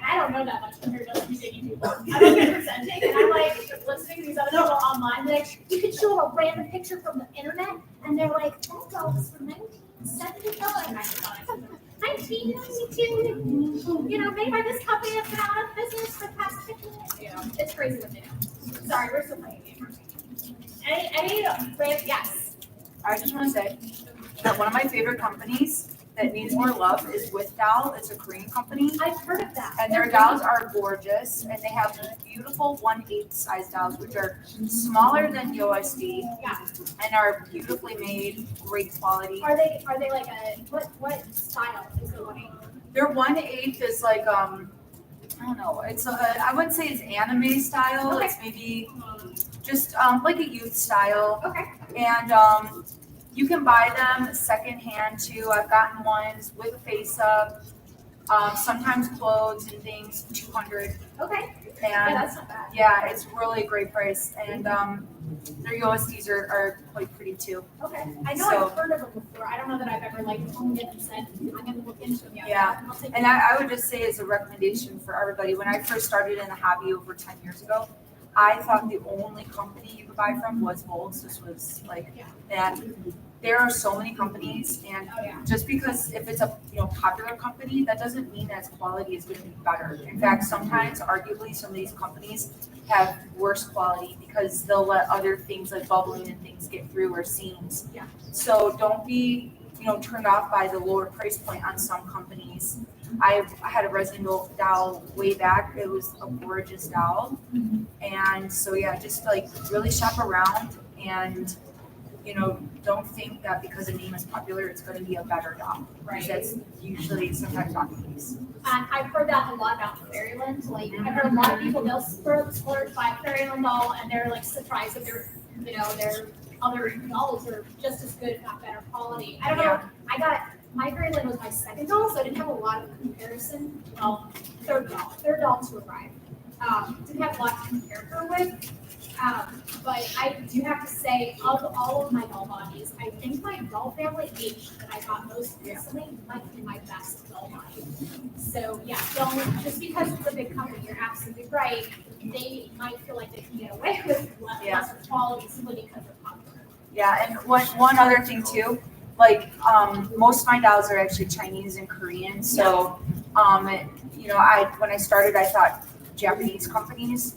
I don't know that much compared to BJD people. I'm presenting and I'm like listening to these other people online. Like, you could show a random picture from the internet and they're like, that doll was from 1975. 1992, made by this company that's been out of business for the past 50 years. It's crazy what they do. Sorry, we're still playing a game. Any brand? Yes. I just want to say that one of my favorite companies that needs more love is With Doll. It's a Korean company. I've heard of that. And their dolls are gorgeous, and they have beautiful 1/8 size dolls, which are smaller than USD, Yeah. and are beautifully made, great quality. Are they like what style is the one? Their 1/8 is like I don't know. It's I wouldn't say it's anime style. Okay. It's maybe just like a youth style. Okay. And you can buy them secondhand too. I've gotten ones with a face up, sometimes clothes and things, 200. Okay. Yeah, And that's not bad. yeah, it's really a great price. And their USDs are quite pretty too. Okay. I know So- I've heard of them before. I don't know that I've ever owned it and said I'm gonna look into them yet. Yeah. I'll take And it. I would just say as a recommendation for everybody, when I first started in the hobby over 10 years ago, I thought the only company you could buy from was Volts. This was like, and there are so many companies, and Oh yeah. just because if it's a popular company, that doesn't mean that its quality is going to be better. In fact, sometimes, arguably, some of these companies have worse quality because they'll let other things like bubbling and things get through or seams. Yeah. So don't be turned off by the lower price point on some companies. I had a resin doll way back. It was a gorgeous doll, and so yeah, just really shop around and. Don't think that because a name is popular, it's going to be a better doll. Right. That's usually sometimes not the case. And I've heard that a lot about Fairyland. I've heard a lot of people, they'll splurge by a Fairyland doll and they're surprised that their other dolls are just as good, if not better quality. I don't know. My Fairyland was my second doll, so I didn't have a lot of comparison. Well, third doll to arrive. Didn't have a lot to compare her with. But I do have to say, of all of my doll bodies, I think my doll family H that I got most recently might be my best doll body. So yeah, don't, just because it's a big company, you're absolutely right. They might feel like they can get away with lesser quality simply because they're popular. Yeah, and one other thing too, most of my dolls are actually Chinese and Korean. So, when I started, I thought Japanese companies.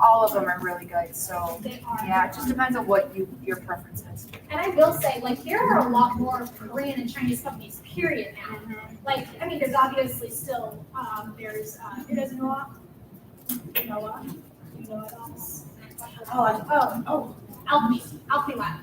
All of them are really good. So They are. yeah, it just depends on what your preference is. And I will say, there are a lot more Korean and Chinese companies, period, now. There's obviously still, there's, who doesn't know Noah? You know what else? Alchemy Lab.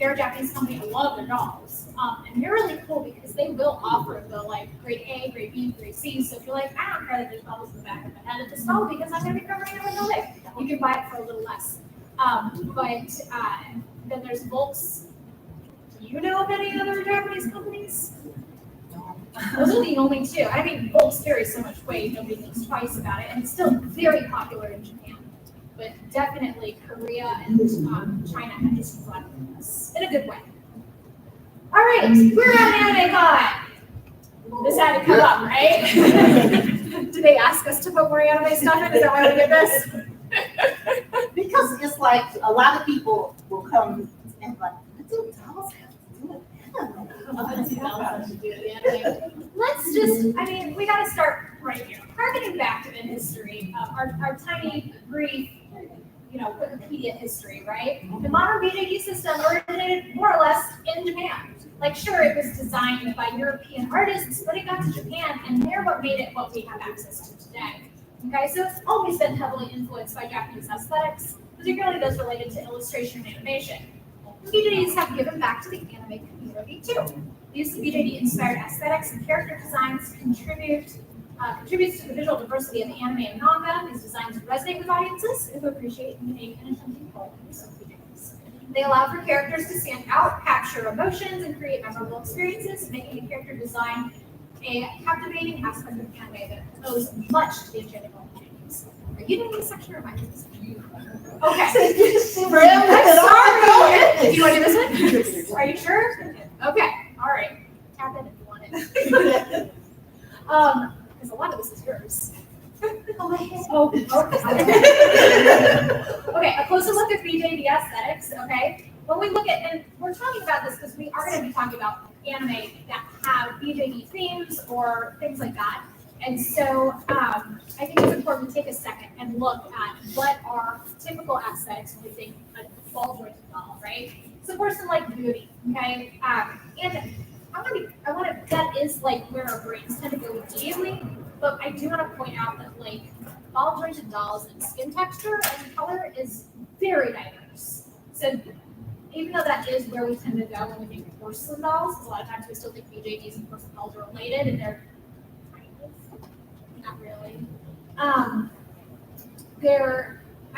They're a Japanese company. I love their dolls. And they're really cool because they will offer the grade A, grade B, grade C. So if you're I don't care that there's bubbles in the back of the head of this doll because I'm going to be covering it with a lip, you can buy it for a little less. Then there's Volks. Do you know of any other Japanese companies? Those are the only two. Volks carries so much weight, nobody thinks twice about it. And it's still very popular in Japan. But definitely Korea and China have just run with us in a good way. All right, we're at Anime Con. This had to come up, right? Did they ask us to put more anime stuff in? Is that why we did this? Because it's a lot of people will come and what do dolls have to do with anime? Let's just, we got to start right here. Harkening back to in history, our tiny, brief, Wikipedia history, right? The modern BJD system originated more or less in Japan. Sure, it was designed by European artists, but it got to Japan, and they're what made it what we have access to today. Okay, so it's always been heavily influenced by Japanese aesthetics, particularly those related to illustration and animation. BJDs have given back to the anime community too. These BJD-inspired aesthetics and character designs contributes to the visual diversity of the anime and manga. These designs resonate with audiences who appreciate and make an attentive qualities of BJDs. They allow for characters to stand out, capture emotions, and create memorable experiences, making the character design a captivating aspect of anime that owes much to the enchanting BJDs. Are you doing this section or am I doing this section? Okay. Sorry. Do you want to do this one? Are you sure? Okay. All right. Tap in if you want it. Because a lot of this is yours. Okay, a closer look at BJD aesthetics, okay? When we look at, and we're talking about this because we are going to be talking about anime that have BJD themes or things like that. And so I think it's important to take a second and look at what are typical aspects when we think a ball jointed doll, right? So a person like beauty, okay? And I want to, that is like where our brains tend to go immediately, but I do want to point out that like ball jointed dolls and skin texture and color is very diverse. So even though that is where we tend to go when we think of porcelain dolls, a lot of times we still think BJDs and porcelain dolls are related, and they're kind of not really. I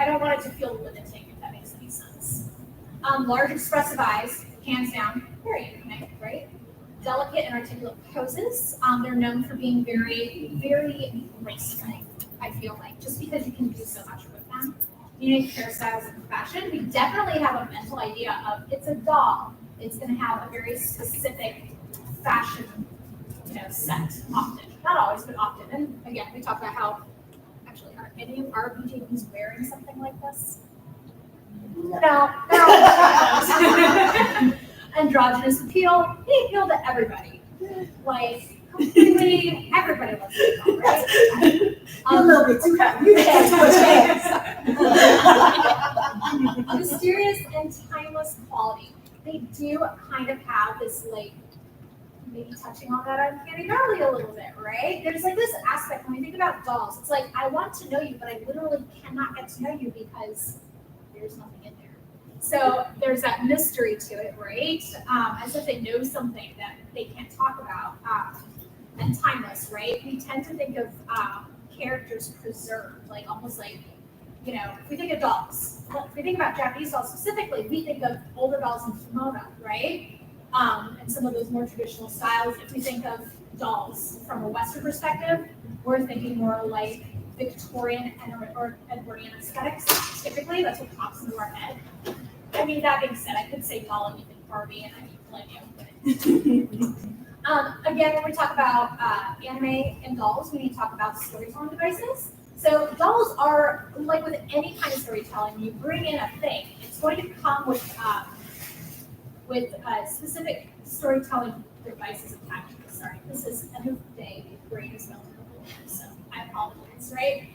don't want it to feel limiting, if that makes any sense. Large expressive eyes, hands down, very unique, right? Delicate and articulate poses. They're known for being very, very graceful, I feel like, just because you can do so much with them. Unique hairstyles and fashion. We definitely have a mental idea of it's a doll. It's going to have a very specific fashion, set often. Not always, but often. And again, we talk about how, actually, are any of our BJDs wearing something like this? No. Androgynous appeal, they appeal to everybody. Like, completely, everybody loves it, right? You're a little bit too happy. Mysterious and timeless quality. They do kind of have this, like, maybe touching on that uncanny valley a little bit, right? There's like this aspect when we think about dolls. It's like, I want to know you, but I literally cannot get to know you because there's nothing in there. So there's that mystery to it, right? As if they know something that they can't talk about. And timeless, right? We tend to think of characters preserved, like almost like, if we think of dolls, if we think about Japanese dolls specifically, we think of older dolls in kimono, right? And some of those more traditional styles. If we think of dolls from a Western perspective, we're thinking more like Victorian or Edwardian aesthetics. Typically, that's what pops into our head. I mean, that being said, I could say doll and you think Barbie, and I mean millennium. Again, when we talk about anime and dolls, we need to talk about storytelling devices. So dolls are, like with any kind of storytelling, you bring in a thing, it's going to come with specific storytelling devices attached. Sorry, this is end of the day, the brain is melting a little bit, so I apologize, right?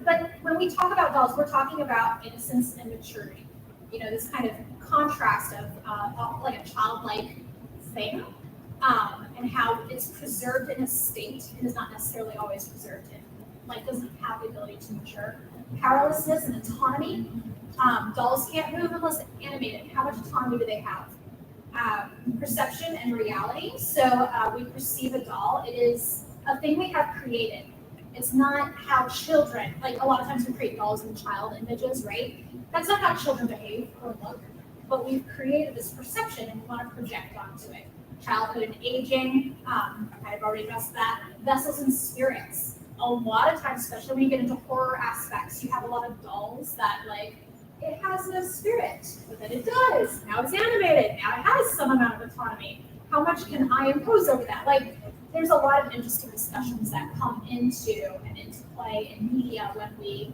But when we talk about dolls, we're talking about innocence and maturity. This kind of contrast of like a childlike thing, and how it's preserved in a state and is not necessarily always preserved in, like doesn't have the ability to mature. Powerlessness and autonomy. Dolls can't move unless animated. How much autonomy do they have? Perception and reality. So we perceive a doll. It is a thing we have created. It's not how children, like a lot of times we create dolls and child images, right? That's not how children behave or look, but we've created this perception and we want to project onto it. Childhood and aging, I've already addressed that. Vessels and spirits. A lot of times, especially when you get into horror aspects, you have a lot of dolls that like, it has no spirit, but then it does. Now it's animated, now it has some amount of autonomy. How much can I impose over that? Like, there's a lot of interesting discussions that come into play in media when we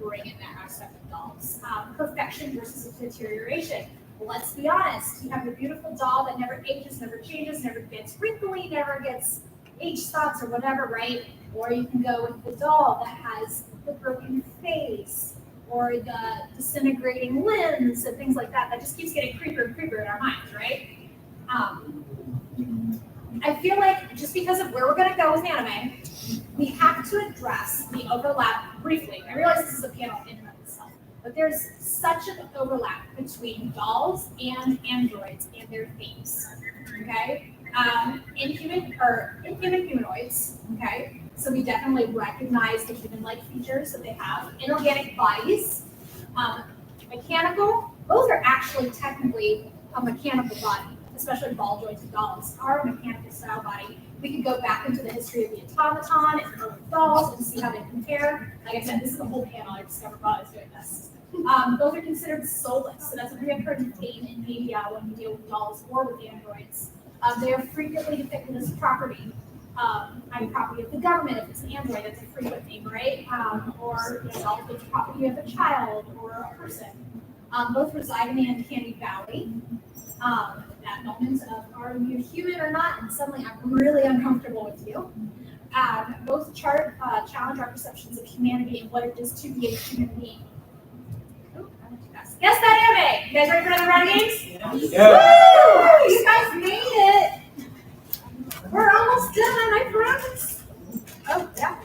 bring in that aspect of dolls. Perfection versus deterioration. Let's be honest, you have a beautiful doll that never ages, never changes, never gets wrinkly, never gets age spots or whatever, right? Or you can go with the doll that has the broken face or the disintegrating limbs and things like that. That just keeps getting creepier and creepier in our minds, right? I feel like just because of where we're going to go with anime, we have to address the overlap briefly. I realize this is a panel in and of itself, but there's such an overlap between dolls and androids and their themes, okay? Inhuman humanoids, okay? So we definitely recognize the human-like features that they have. Inorganic bodies, mechanical, those are actually technically a mechanical body, especially ball jointed dolls are a mechanical style body. We could go back into the history of the automaton and early dolls and see how they compare. Like I said, this is a whole panel I discovered while I was doing this. Those are considered soulless, so that's a recurring theme in media when we deal with dolls or with androids. They are frequently depicted as property. Property of the government if it's an android, that's a frequent theme, right? Or dolls as property of a child or a person. Both reside in the uncanny valley. that moment of are you human or not, and suddenly I'm really uncomfortable with you. Both challenge our perceptions of humanity and what it is to be a human being. Ooh, I'm gonna do that. Guess that anime. You guys ready for another round of games? Woo! You guys made it. We're almost done, I promise. Oh yeah.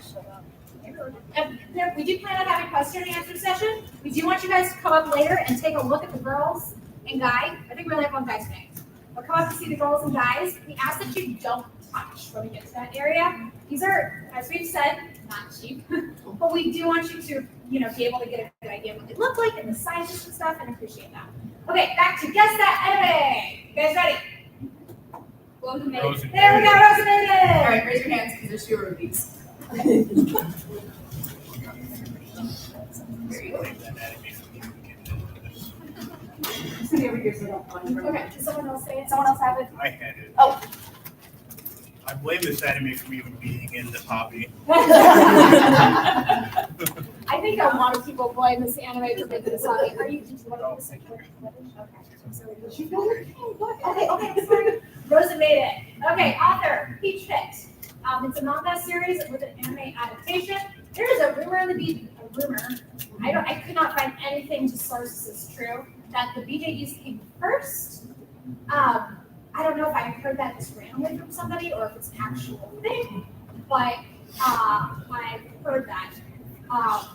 We do plan on having a question and answer session. We do want you guys to come up later and take a look at the girls and guys. I think we only have one guy today. But come up to see the girls and guys. We ask that you don't touch when we get to that area. These are, as we've said, not cheap. But we do want you to, be able to get a good idea of what they look like and the sizes and stuff and appreciate that. Okay, back to guess that anime. You guys ready? Rosamund. There we go, Rosamund. All right, raise your hands because there's fewer of these. Okay, does someone else say it? Someone else have it? I had it. Oh. I blame this anime for even being in the hobby. I think a lot of people blame this anime for making this hobby. Are you, did you want to say Okay, I'm sorry. Rosa made it. Okay, author, Peach Fit. It's a manga series with an anime adaptation. There is a rumor in the I could not find anything to source this is true, that the BJDs came first. I don't know if I heard that just randomly from somebody or if it's an actual thing, but I've heard that. I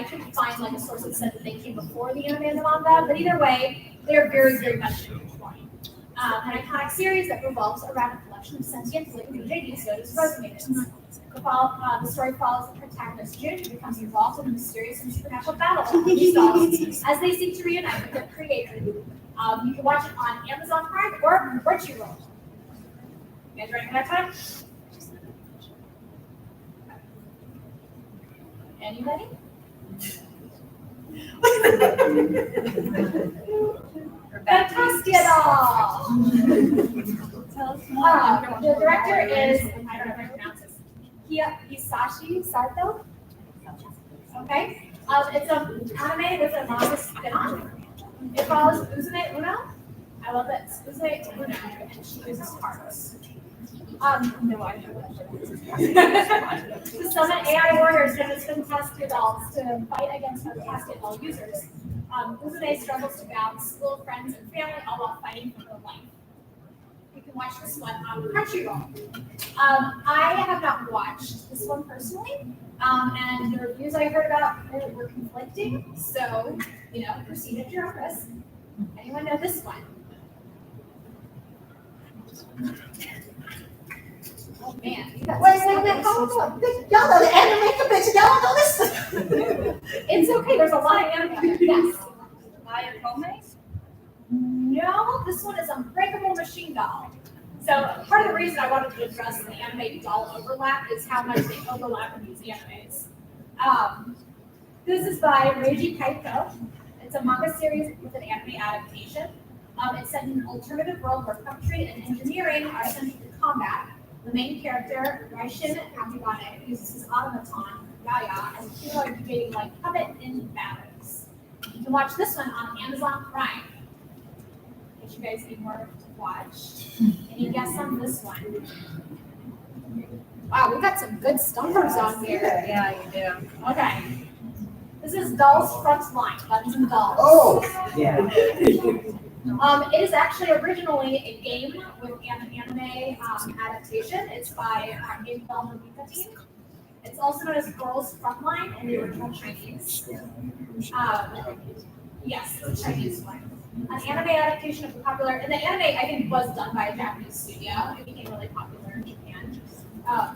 couldn't find like a source that said that they came before the anime and the manga, but either way, they're very, very much intertwined. An iconic series that revolves around a collection of sentient living BJDs known as Rosamund. The story follows the protagonist June, who becomes involved in a mysterious and supernatural battle with these dolls as they seek to reunite with their creator. You can watch it on Amazon Prime or Crunchyroll. You guys ready for that time? Anybody? Fantastia doll! The director is, I don't know if I pronounce this, Hisashi Sato. Okay. It's an anime with a manga spin-off. It follows Uzume Uno. I love that. Uzume Uno, and she uses hearts. No, I don't. To summon AI warriors and its Fantastia dolls to fight against Fantastia doll users. Uzume struggles to balance school, friends, and family, all while fighting for her life. You can watch this one on Crunchyroll. I have not watched this one personally, and the reviews I heard about it were conflicting, so, proceed at your own risk. Anyone know this one? Oh man, you got Wait, hold on. Y'all know the anime convention. Y'all don't know this. It's okay, there's a lot of anime. Yes. No, this one is Unbreakable Machine Doll. So part of the reason I wanted to address the anime doll overlap is how much they overlap in these animes. This is by Reiji Kaito. It's a manga series with an anime adaptation. It's set in an alternative world where puppetry and engineering are central to combat. The main character, Raishin Akibane, uses his automaton, Yaya, as a humanoid creating like puppet in battles. You can watch this one on Amazon Prime. If you guys need more to watch. Any guess on this one? Wow, we got some good stumpers on here. Yeah, you do. Okay. This is Dolls Frontline, Buttons and Dolls. Oh, Yeah. It is actually originally a game with an anime adaptation. It's by Game Development team. It's also known as Girls Frontline in the original Chinese. Yes, the Chinese one. An anime adaptation of the popular, and the anime I think was done by a Japanese studio. It became really popular in Japan. Where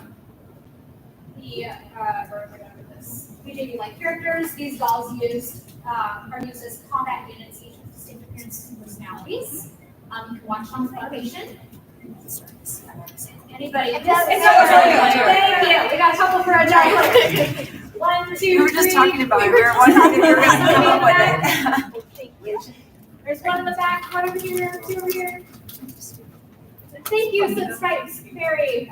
am I going with this? BJD-like characters. These dolls are used as combat units, each with distinct appearances and personalities. You can watch on Funimation. Anybody? It's Thank you. We got a couple for a giant. 1, 2, We were just 3. talking about it. We were wondering if you were going to come up with it. There's one in the back, one over here, 2 over here. Thank you, Subscribe's very.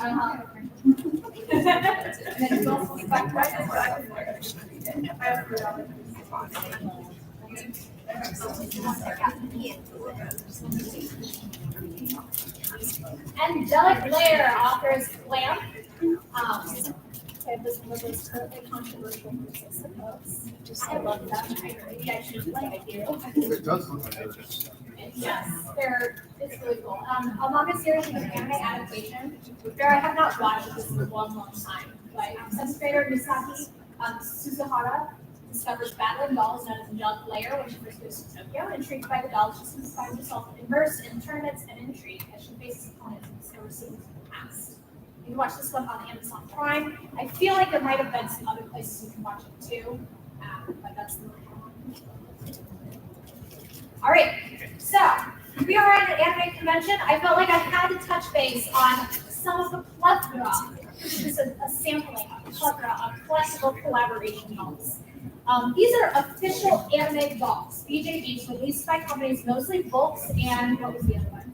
Angelic Lair offers Lamp. Okay, this one was currently controversial groups, I suppose. I love them. I actually like I do. It does look like it. Yes, it's really cool. Among Us series is an anime adaptation. There, I have not watched this in a long, long time. But seventh grader Misaki Suzuhara discovers battling dolls known as Angelic Lair when she first goes to Tokyo. Intrigued by the dolls, she finds herself immersed in tournaments and intrigue as she faces opponents and discovers secrets of the past. You can watch this one on Amazon Prime. I feel like there might have been some other places you can watch it too, but that's the one. All right, so we are at an anime convention. I felt like I had to touch base on some of the plethora. This is a sampling of plethora of collectible collaboration dolls. These are official anime dolls. BJDs released by companies mostly Volks and what was the other one?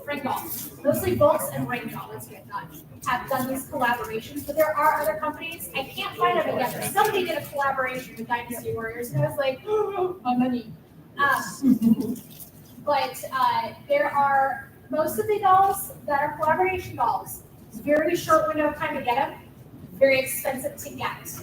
Ringdoll. Mostly Volks and Ringdoll, let's get done, have done these collaborations, but there are other companies. I can't find them again, but somebody did a collaboration with Dynasty Warriors, and I was like, oh, my money. But there are most of the dolls that are collaboration dolls. It's a very short window of time to get them, very expensive to get.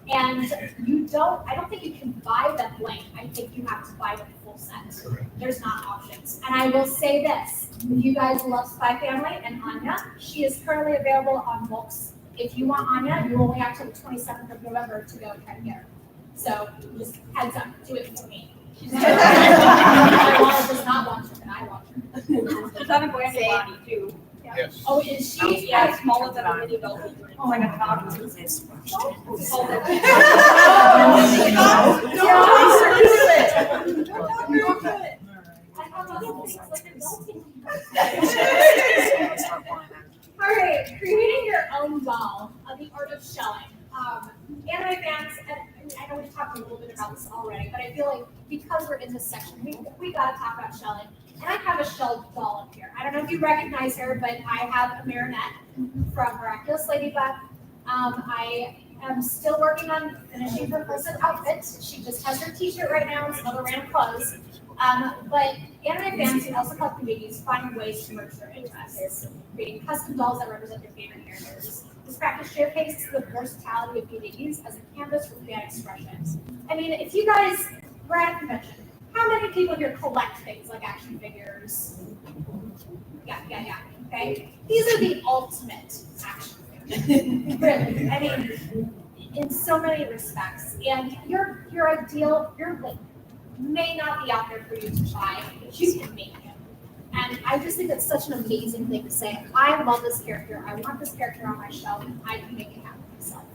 And I don't think you can buy them blank. I think you have to buy them full set. There's not options. And I will say this, if you guys love Spy Family and Anya, she is currently available on Volks. If you want Anya, you only have till the 27th of November to go and try to get her. So just heads up, do it for me. My wallet does not want her, but I want her. She's on a brandy body too. Yes. Oh, is she? Yeah, it's smaller than a mini doll. Oh my god, All right, creating your own doll, the art of shelling. Anime fans, and I know we've talked a little bit about this already, but I feel like because we're in this section, we gotta talk about shelling. And I have a shelled doll up here. I don't know if you recognize her, but I have a Marinette from Miraculous Ladybug. I am still working on finishing her full set outfit. She just has her t-shirt right now and some other random clothes. But anime fans who also collect BJDs find ways to merge their interests, creating custom dolls that represent their favorite characters. This practice showcases the versatility of BJDs as a canvas for fan expressions. I mean, if you guys were at a convention, how many people here collect things like action figures? Yeah, okay? These are the ultimate action figures. Really, I mean, in so many respects. And your link may not be out there for you to buy, but you can make him. And I just think that's such an amazing thing to say. I love this character. I want this character on my shelf, and I can make it happen myself.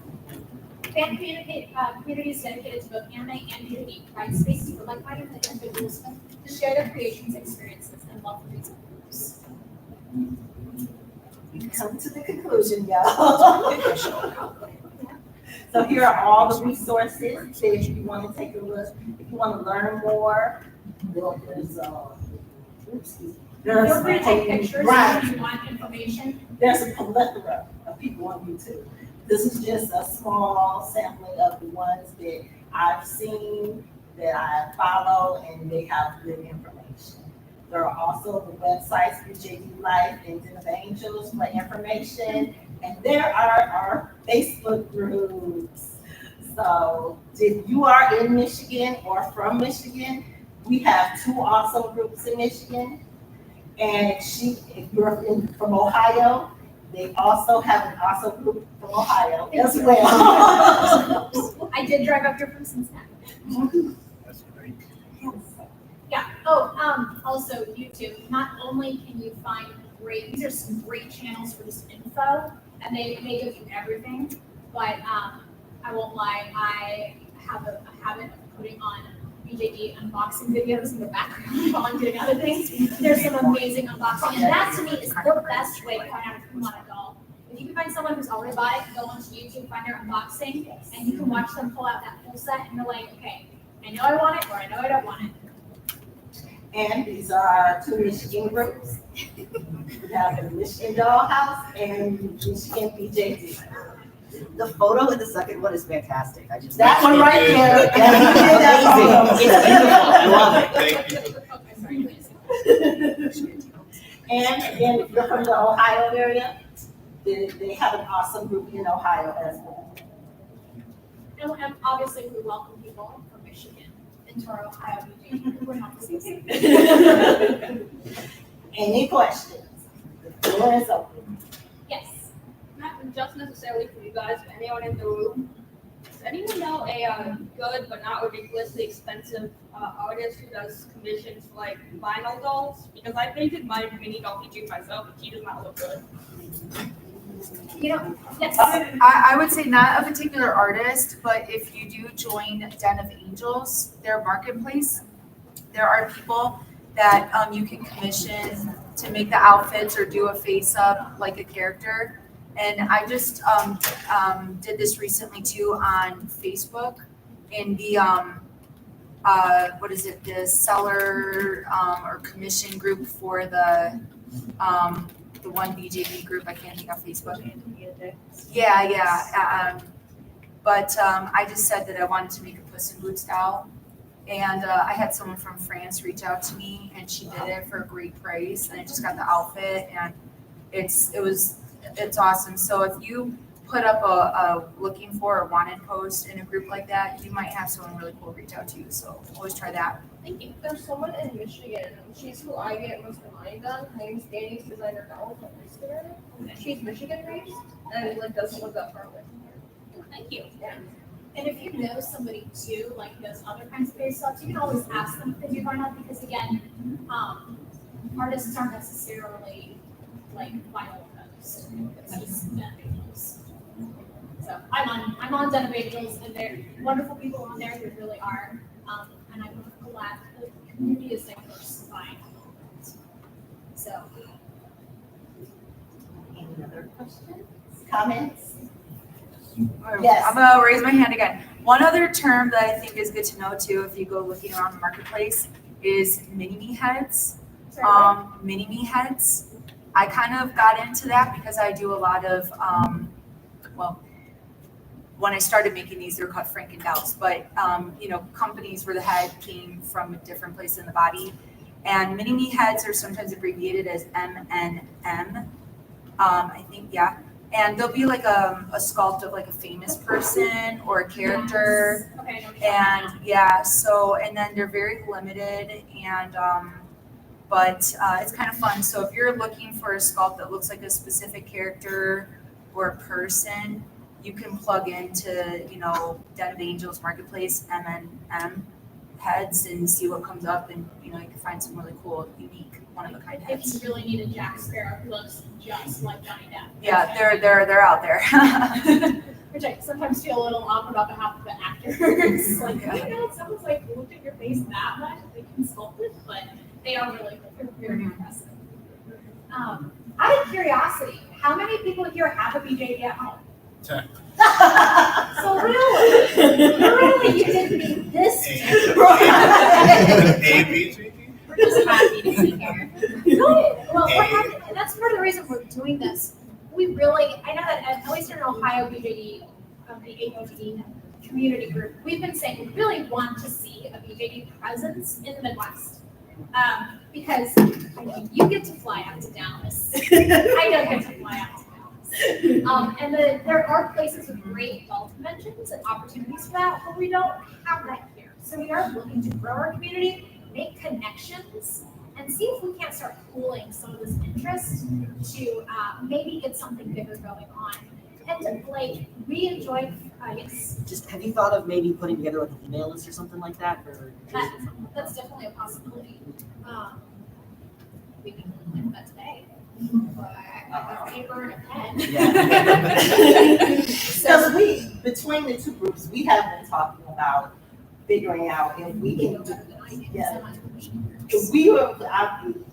Fan communities dedicated to both anime and BJD provide spaces for like-minded individuals to share their creations, experiences, and love for these groups. We come to the conclusion, y'all. So here are all the resources that if you want to take a look, if you want to learn more, Feel free to take pictures right. if you want information. There's a plethora of people on YouTube. This is just a small sampling of the ones that I've seen, that I follow, and they have good information. There are also the websites, BJD Life and Den of Angels for information, and there are our Facebook groups. So if you are in Michigan or from Michigan, we have 2 awesome groups in Michigan. And if you're from Ohio, they also have an awesome group from Ohio as well. I did drive up here from Cincinnati. That's great. Yeah. Oh, also YouTube. Not only can you find these are some great channels for just info, and they go through everything. But I won't lie, I have a habit of putting on BJD unboxing videos in the background while I'm doing other things. There's some amazing unboxing, and that to me is the best way to find out if you want a doll. If you can find someone who's already bought it, go onto YouTube, find their unboxing, and you can watch them pull out that full set, and you're like, okay, I know I want it, or I know I don't want it. And these are our 2 Michigan groups. We have the Michigan Dollhouse and Michigan BJD. The photo in the second one is fantastic. I just That one right there. It's amazing. That Thank you. And then if you're from the Ohio area, they have an awesome group in Ohio as well. And obviously, we welcome people from Michigan into our Ohio meeting. We're not the same. Any questions? The floor is open. Yes. Not just necessarily for you guys, but anyone in the room. Does anyone know a good but not ridiculously expensive artist who does commissions for like vinyl dolls? Because I painted my mini doll PJ myself, and she does not look good. You know, yes. I would say not a particular artist, but if you do join Den of Angels, their marketplace, there are people that you can commission to make the outfits or do a face up like a character. And I just did this recently too on Facebook in the the seller or commission group for the one BJD group. I can't think of Facebook. Yeah. But I just said that I wanted to make a Puss in Boots doll. And I had someone from France reach out to me, and she did it for a great price. And I just got the outfit, and it's awesome. So if you put up a looking for or wanted post in a group like that, you might have someone really cool reach out to you. So always try that. Thank you. There's someone in Michigan. She's who I get most of mine done. Her name's Danny's Designer Dolls on Instagram. She's Michigan based and like doesn't live that far away from here. Thank you. Yeah. And if you know somebody too, like those other kinds of face ups, you can always ask them if they do vinyl, because again, artists aren't necessarily like vinyl folks. It's just Den of Angels. So I'm on Den of Angels, and they're wonderful people on there. They really are. And I'm glad the community is diversifying. So. Any other questions, comments? Yes. I'm gonna raise my hand again. One other term that I think is good to know too, if you go looking around the marketplace, is mini-me heads. Mini-me heads. I kind of got into that because I do a lot of, when I started making these, they're called Franken dolls, but companies where the head came from a different place in the body. And mini-me heads are sometimes abbreviated as MNM. I think, yeah. And there'll be like a sculpt of like a famous person or a character. Yes. Okay. And and then they're very limited, and but it's kind of fun. So if you're looking for a sculpt that looks like a specific character or a person, you can plug into, Den of Angels Marketplace, MNM heads, and see what comes up, and you can find some really cool, unique, one-of-a-kind If heads. you really need a Jack Sparrow who looks just like Johnny Depp. Yeah, they're out there. Which I sometimes feel a little awkward about behalf of the actors. Like, it sounds like looked at your face that much, they can sculpt it, but they are really good. They're very impressive. Out of curiosity, how many people here have a BJD at home? 10. So really, you didn't need this. We're just happy to be here. Good. Well, and that's part of the reason we're doing this. We really, I know that at least in Ohio BJD, the ABJD community group, we've been saying we really want to see a BJD presence in the Midwest. Because you get to fly out to Dallas. I don't get to fly out to Dallas. And there are places with great adult conventions and opportunities for that, but we don't have that here. So we are looking to grow our community, make connections, and see if we can't start pooling some of this interest to maybe get something bigger going on. And we enjoy, yes. Just have you thought of maybe putting together like an email list or something like that? That's definitely a possibility. We can look at that today. But I got paper and a pen. Because between the two groups, we have been talking about figuring out if we can do.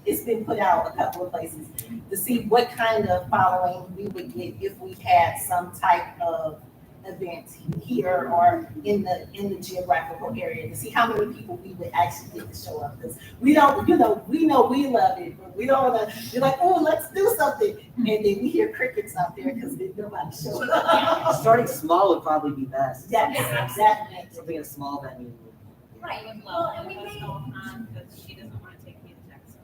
It's been put out a couple of places to see what kind of following we would get if we had some type of events here or in the geographical area to see how many people we would actually get to show up. Because we don't, we know we love it, but we don't want to be like, oh, let's do something. And then we hear crickets out there because nobody showed up. Starting small would probably be best. Yes, exactly. Something in a small venue. Right. I would Well, love and we to may. because she doesn't want to take me to Texas.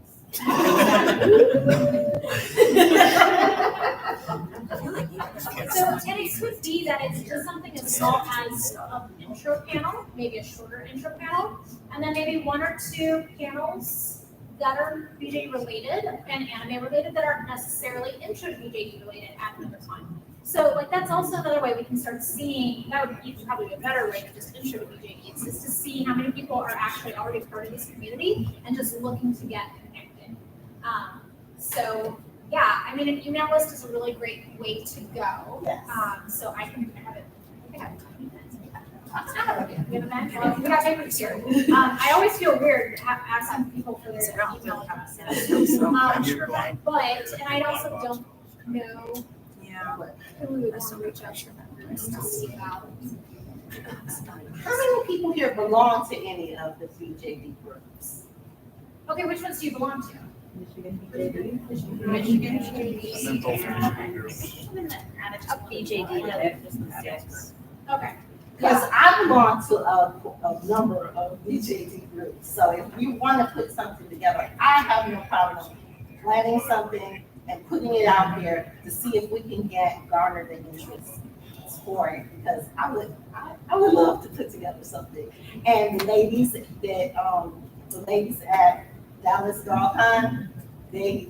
So, and it could be that it's just something as small as an intro panel, maybe a shorter intro panel, and then maybe one or two panels that are BJD related and anime related that aren't necessarily intro to BJD related at another time. So, like, that's also another way we can start seeing, that would be probably a better way than just intro to BJDs, is to see how many people are actually already part of this community and just looking to get connected. So, yeah, I mean, an email list is a really great way to go. Yes. So I can have it, I think I have 20 minutes. I have it. We have a match. We got papers here. I always feel weird asking people for their email address. But, and I also don't know Yeah. who we would want to reach out to to see about. How many people here belong to any of the BJD groups? Okay, which ones do you belong to? I'm in both groups. BJD. Okay. Because I belong to a number of BJD groups, so if we want to put something together, I have no problem planning something and putting it out there to see if we can garner the interest for it, because I would love to put together something. And the ladies at Dallas Youmacon, they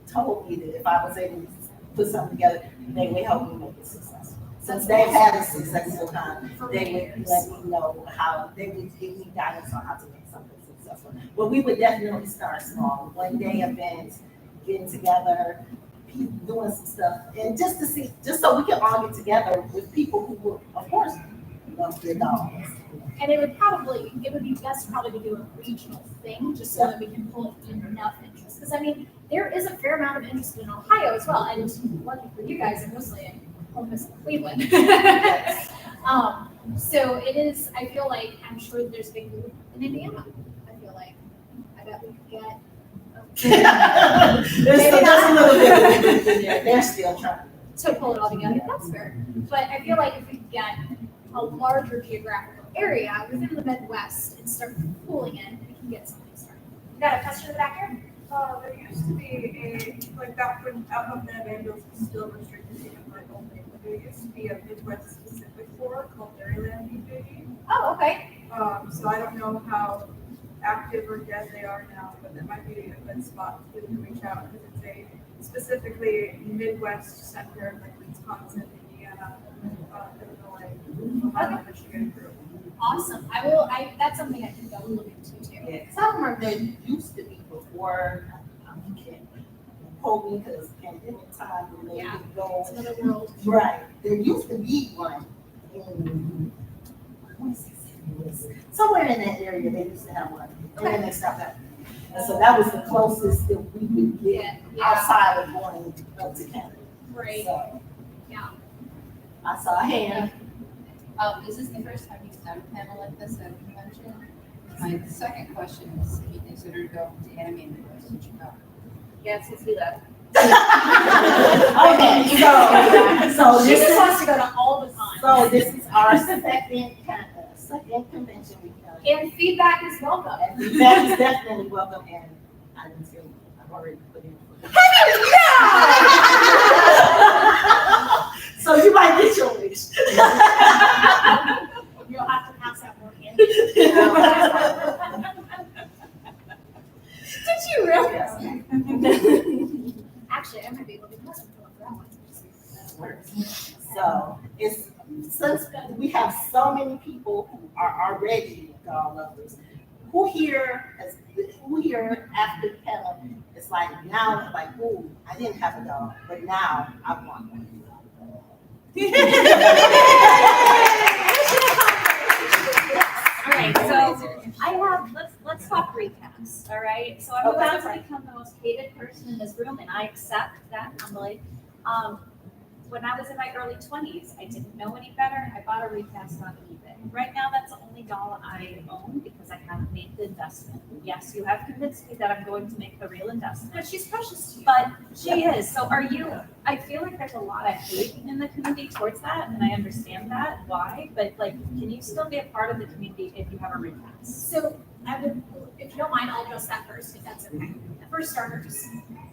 told me that if I was able to put something together, they would help me make it successful. Since they've had a successful time, they would let me know how, they would give me guidance on how to make something successful. But we would definitely start small, one-day events, getting together, doing some stuff, and just so we can all get together with people who will, of course, love their dogs. And it would be best probably to do a regional thing, just so that we can pull in enough interest. Because I mean, there is a fair amount of interest in Ohio as well, and lucky for you guys, are mostly in Columbus and Cleveland. So it is, I feel like, I'm sure there's a big group in Indiana. I feel like, I bet we could get. There's a little bit in there, they're still trying. To pull it all together, that's fair. But I feel like if we could get a larger geographical area within the Midwest and start pooling it, we can get something started. You got a question in the back here? There used to be like back when Outlook and Vandals was still restricted to invite only, but there used to be a Midwest specific forum called Maryland BJD. Oh, okay. So I don't know how active or dead they are now, but that might be a good spot to reach out, because it's a specifically Midwest center, like Wisconsin, Indiana, Illinois, Ohio, Michigan group. Awesome. That's something I can go look into too. Yeah, some of them there used to be before, you can't hold me because pandemic time, when they Yeah. didn't go. It's another world. Right, there used to be one in, somewhere in that area, they used to have one, and then they stopped that. And so that was the closest that we would get outside of going up to Canada. Right. So, Yeah. I saw a hand. Is this the first time you've done a panel like this at a convention? My second question is, have you considered going to Anime Midwest in Chicago? Yes, let's do that. Okay, so She this just is, wants to go to all the time. so this is our second convention we've done. And feedback is welcome. And that is definitely welcome, and I didn't feel, I've already put in. So you might get your wish. You'll have to pass that work in. Did you really? Actually, I might be able to pass that one. So since we have so many people who are already dog lovers, who here after the panel, it's like now it's like, ooh, I didn't have a dog, but now I want one. All right, so I have, let's talk recaps, all right? So I'm about to become the most hated person in this room, and I accept that humbly. when I was in my early 20s, I didn't know any better. I bought a recast on eBay. Right now, that's the only doll I own because I haven't made the investment. Yes, you have convinced me that I'm going to make the real investment. But she's precious to you. But she is. So are you? I feel like there's a lot of hate in the community towards that, and I understand that. Why? But like, can you still be a part of the community if you have a recast? So I would, if you don't mind, I'll address that first, if that's okay. For starters,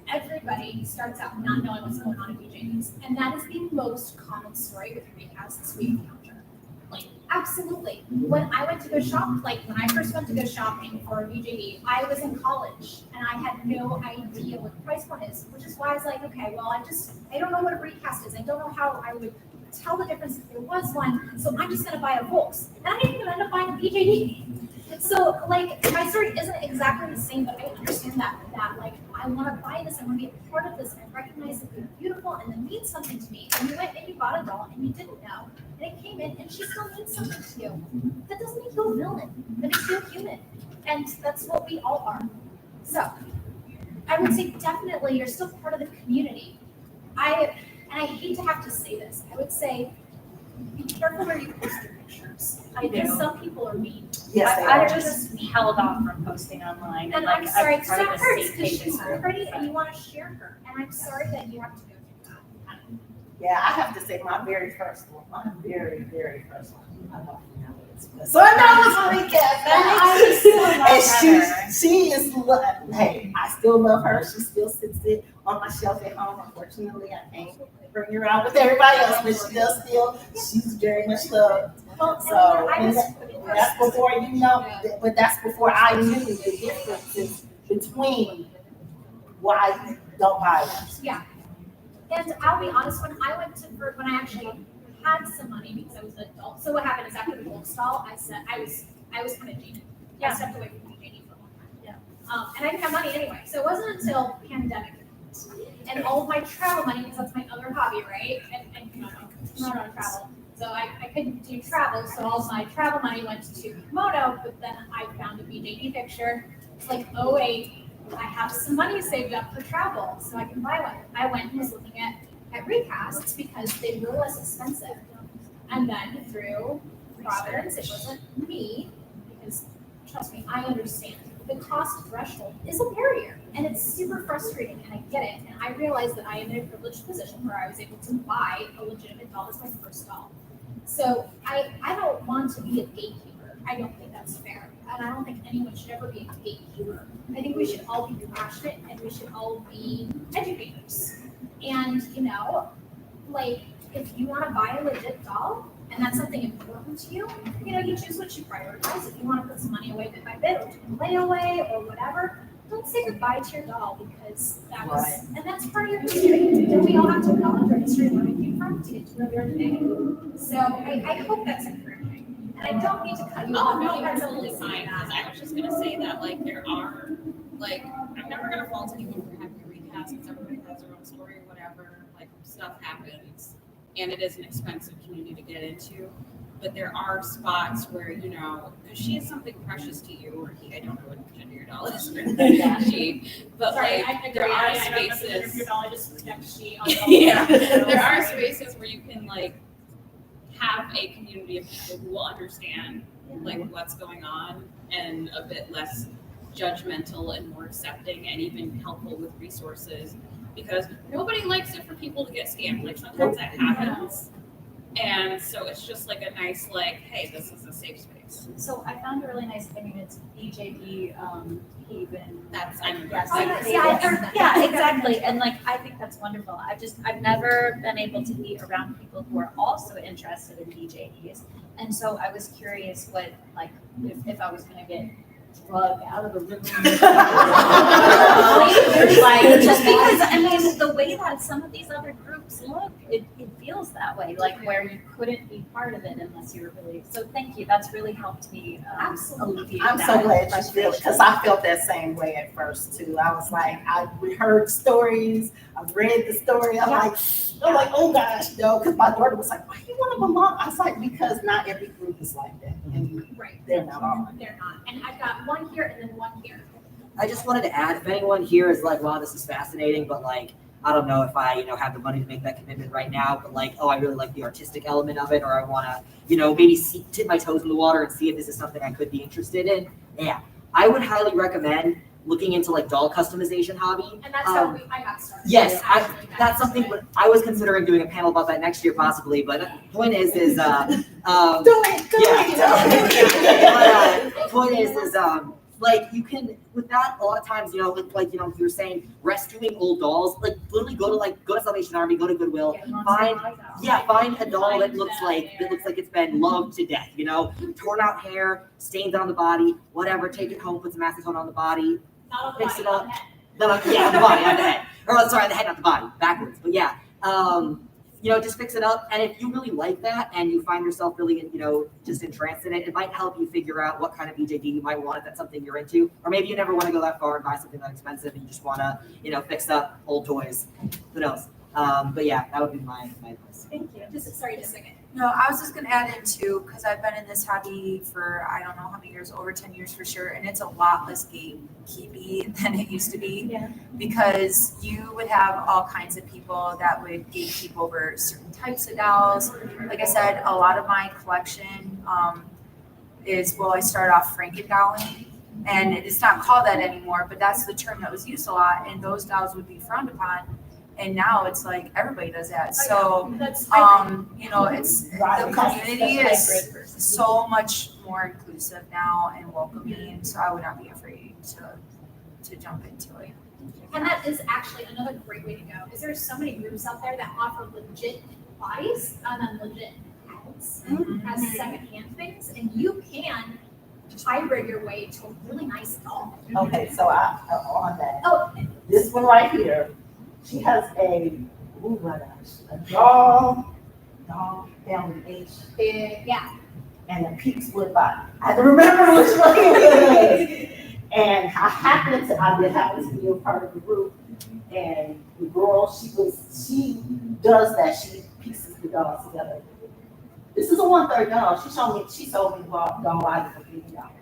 everybody starts out not knowing what's going on in BJDs, and that is the most common story with recasts we encounter. Like, absolutely. When I went to go shop, like when I first went to go shopping for a BJD, I was in college and I had no idea what the price point is, which is why I was like, okay, well, I don't know what a recast is. I don't know how I would tell the difference if there was one, so I'm just gonna buy a Volks. And I didn't even end up buying a BJD. So, like, my story isn't exactly the same, but I understand that like, I want to buy this, I want to be a part of this, I recognize that they're beautiful and it means something to me. And you went and you bought a doll and you didn't know, and it came in and she still means something to you. That doesn't make you a villain, that makes you a human. And that's what we all are. So, I would say definitely you're still part of the community. I hate to have to say this, I would say, be careful where you post your pictures. Because some people are mean. Yes, they I are. just held off from posting online. And like, I'm sorry, I've because tried that to hurts, save because pages she's for pretty everybody. and you want to share her. And I'm sorry that you have to go through that. Yeah, I have to say my very first one, my very, very first one. I don't know what so I know it's a recast. And she is, hey, I still love her. She still sits it on my shelf at home. Unfortunately, I can't bring her around with everybody else, but she does still, she's very much loved. So, and that's before you know, but that's before I knew the differences between why don't buy them. Yeah. And I'll be honest, when I actually had some money because I was an adult. So what happened is after the gold stall, I said I was kind of jaded. I stepped away from BJD for a long time. Yeah. And I didn't have money anyway. So it wasn't until pandemic and all of my travel money, because that's my other hobby, right? And kimono travel. So I couldn't do travel, so all of my travel money went to kimono, but then I found a BJD picture. It's like, oh wait, I have some money saved up for travel, so I can buy one. I went and was looking at recasts because they were less expensive. And then through Providence, it wasn't me, because trust me, I understand. The cost threshold is a barrier, and it's super frustrating, and I get it. And I realized that I am in a privileged position where I was able to buy a legitimate doll as my first doll. So I don't want to be a gatekeeper. I don't think that's fair. And I don't think anyone should ever be a gatekeeper. I think we should all be passionate, and we should all be educators. And, like, if you want to buy a legit doll, and that's something important to you, you choose what you prioritize. If you want to put some money away bit by bit, or do a layaway, or whatever, don't say goodbye to your doll, because that was, Right. and that's part of your history. Don't we all have to acknowledge our history and where we came from to get to where we are today? So I hope that's encouraging. And I don't need to cut you off. Oh, no, I that's have totally something to say fine, to because I was just gonna say that, like, there are, like, I'm never gonna fault anyone for having a recast, because everybody has their own story or whatever, like, stuff happens, and it is an expensive community to get into, but there are spots where, because she is something precious to you, or he, I don't know what gender your doll is, she, but Sorry, like, I there agree. are I don't know the spaces. gender of your doll, I just project she on Yeah, there are spaces where you can like have a community of people who will understand like what's going on and a bit less judgmental and more accepting and even helpful with resources, because nobody likes it for people to get scammed. Like sometimes that happens. And so it's just like a nice like, hey, this is a safe space. So I found a really nice thing, and it's BJD Haven. That's I'm Yes, Yeah, yeah, exactly. And like, I think that's wonderful. I've never been able to be around people who are also interested in BJDs. And so I was curious what, like, if I was going to get drugged out of the room. Like, just because, I mean, the way that some of these other groups look, it feels that way, like where you couldn't be part of it unless you were really, so thank you. That's really helped me alleviate I'm so glad you feel it, because I felt that same way at first too. I was like, I heard stories, I read the story. I'm like, oh gosh, no, because my daughter was like, why do you want to belong? I was like, because not every group is like that, and Right. they're not all. They're not. And I've got one here and then one here. I just wanted to add, if anyone here is like, wow, this is fascinating, but like, I don't know if I, have the money to make that commitment right now, but like, oh, I really like the artistic element of it, or I want to, maybe dip my toes in the water and see if this is something I could be interested in. Yeah, I would highly recommend looking into like doll customization hobby. And that's how I got started. Yes, that's something I was considering doing a panel about that next year possibly, but the point is Do it. point is like you can with that a lot of times you were saying rescuing old dolls, like literally go to Salvation Army, go to Goodwill, find a doll that looks like it's been loved to death, torn out hair, stains on the body, whatever, take it home, put some acetone on the body, fix it up. On the body, on the head. Or sorry, the head, not the body, backwards. But yeah, just fix it up. And if you really like that and you find yourself really, just entranced in it, it might help you figure out what kind of BJD you might want if that's something you're into. Or maybe you never want to go that far and buy something that expensive and you just want to, fix up old toys. Who knows? But yeah, that would be my advice. Thank you. Just a second. No, I was just gonna add in too, because I've been in this hobby for I don't know how many years, over 10 years for sure, and it's a lot less gatekeepy than it used to be. Yeah. Because you would have all kinds of people that would gatekeep over certain types of dolls. Like I said, a lot of my collection is, I started off Frankendolling, and it's not called that anymore, but that's the term that was used a lot, and those dolls would be frowned upon. And now it's like everybody does that. So, it's the community is so much more inclusive now and welcoming. So I would not be afraid to jump into it. And that is actually another great way to go. Is there so many groups out there that offer legit bodies and then legit heads as secondhand things, and you can hybrid your way to a really nice doll. Okay, so on that. This one right here. She has a doll family H head, and a peakswood body. I don't remember which one it was. And I did happen to be a part of the group. And the girl, she does that. She pieces the dolls together. This is a 1/3 doll. She sold me the doll body for $50.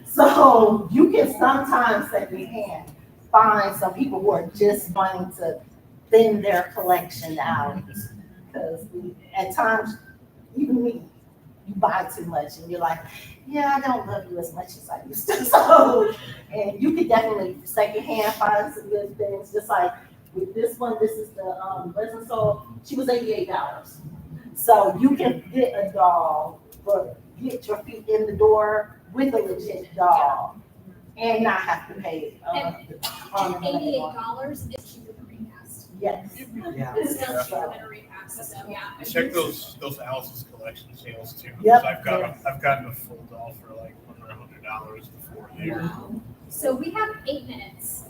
So you can sometimes secondhand find some people who are just wanting to thin their collection out, because at times, even me, you buy too much and you're like, yeah, I don't love you as much as I used to. So, and you could definitely secondhand find some good things. Just like with this one, this is the resin sole. She was $88. So you can get a doll, but get your feet in the door with a legit doll. And not have to pay $88 is cheaper than recast. Yes. Yeah. It's still cheaper than a recast. So yeah. Check those Alice's collection sales too. Yep. I've gotten a full doll for like under $100 before there. So we have 8 minutes.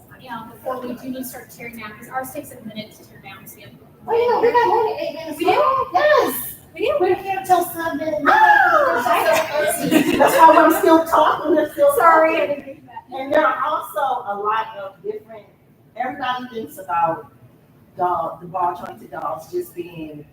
Before we do need to start tearing down, because ours takes a minute to tear down. So we have. Oh yeah, we got more than 8 minutes. We do? Yes. We do. We're here till 7. Oh! That's why I'm still talking. We're still Sorry, I talking. didn't think that. And there are also a lot of different. Everybody thinks about the ball jointed dolls just being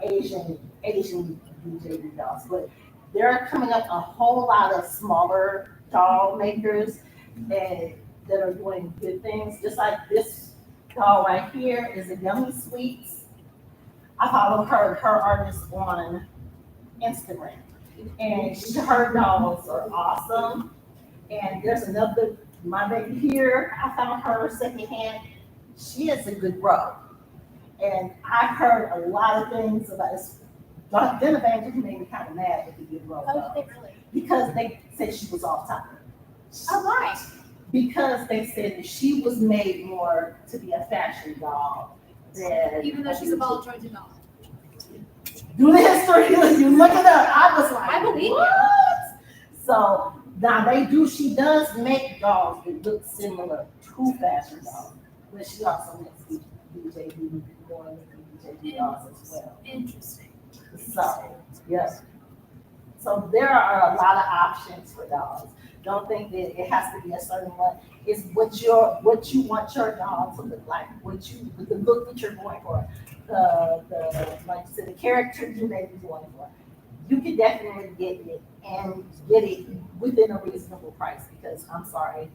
Asian BJD dolls, but there are coming up a whole lot of smaller doll makers that are doing good things. Just like this doll right here is a Yummy Sweets. I follow her artist on Instagram, and her dolls are awesome. And there's another, my baby here, I found her secondhand. She is a good row. And I've heard a lot of things about this. Then Evangeline made me kind of mad with the good row. Oh, did they really? Because they said she was off topic. Oh, why? Because they said that she was made more to be a fashion doll than. Even though she's a ball jointed doll. Do the history, you look it up. I was like, I believe what? you. So now she does make dolls that look similar to fashion dolls, but she also makes BJD dolls as well. Interesting. So, yes. So there are a lot of options for dolls. Don't think that it has to be a certain one. It's what you want your doll to look like, the look that you're going for, like you said, the character you may be going for. You can definitely get it and get it within a reasonable price, because I'm sorry,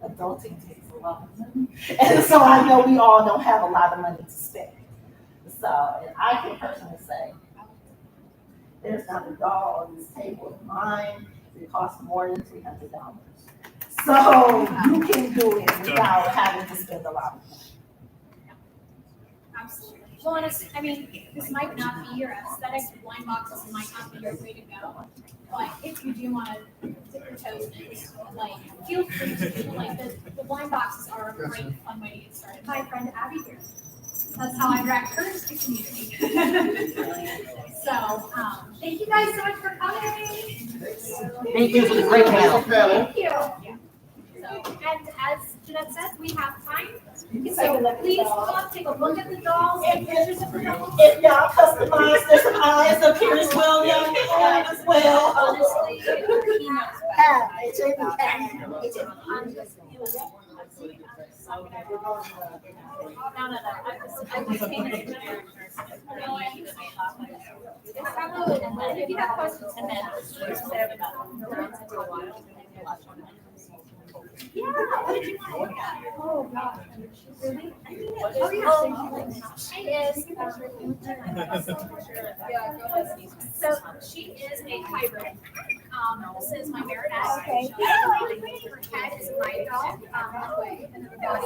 adulting takes a lot of money. And so I know we all don't have a lot of money to spend. So, and I can personally say, there's not a doll on this table of mine that costs more than $300. So you can do it without having to spend a lot of money. Absolutely. Well, and I mean, this might not be your aesthetic, blind boxes might not be your way to go. But if you do want to dip your toes in it, like, feel free to. Like, the blind boxes are a great, fun way to get started. My friend Abby here. That's how I dragged her into the community. So, thank you guys so much for coming. Thank you for the great panel. Thank you. So, and as Jeanette said, we have time. So please come up, take a look at the dolls, take pictures of the dolls. If y'all customize, there's some eyes up here as well, young man as well. Honestly, he knows No. I was painting it there first. And then if you have questions, and then yeah, what did you want to look at? Oh, gosh. Really? She is. So she is a hybrid. This is my Meredith. Okay. Her head is my dog.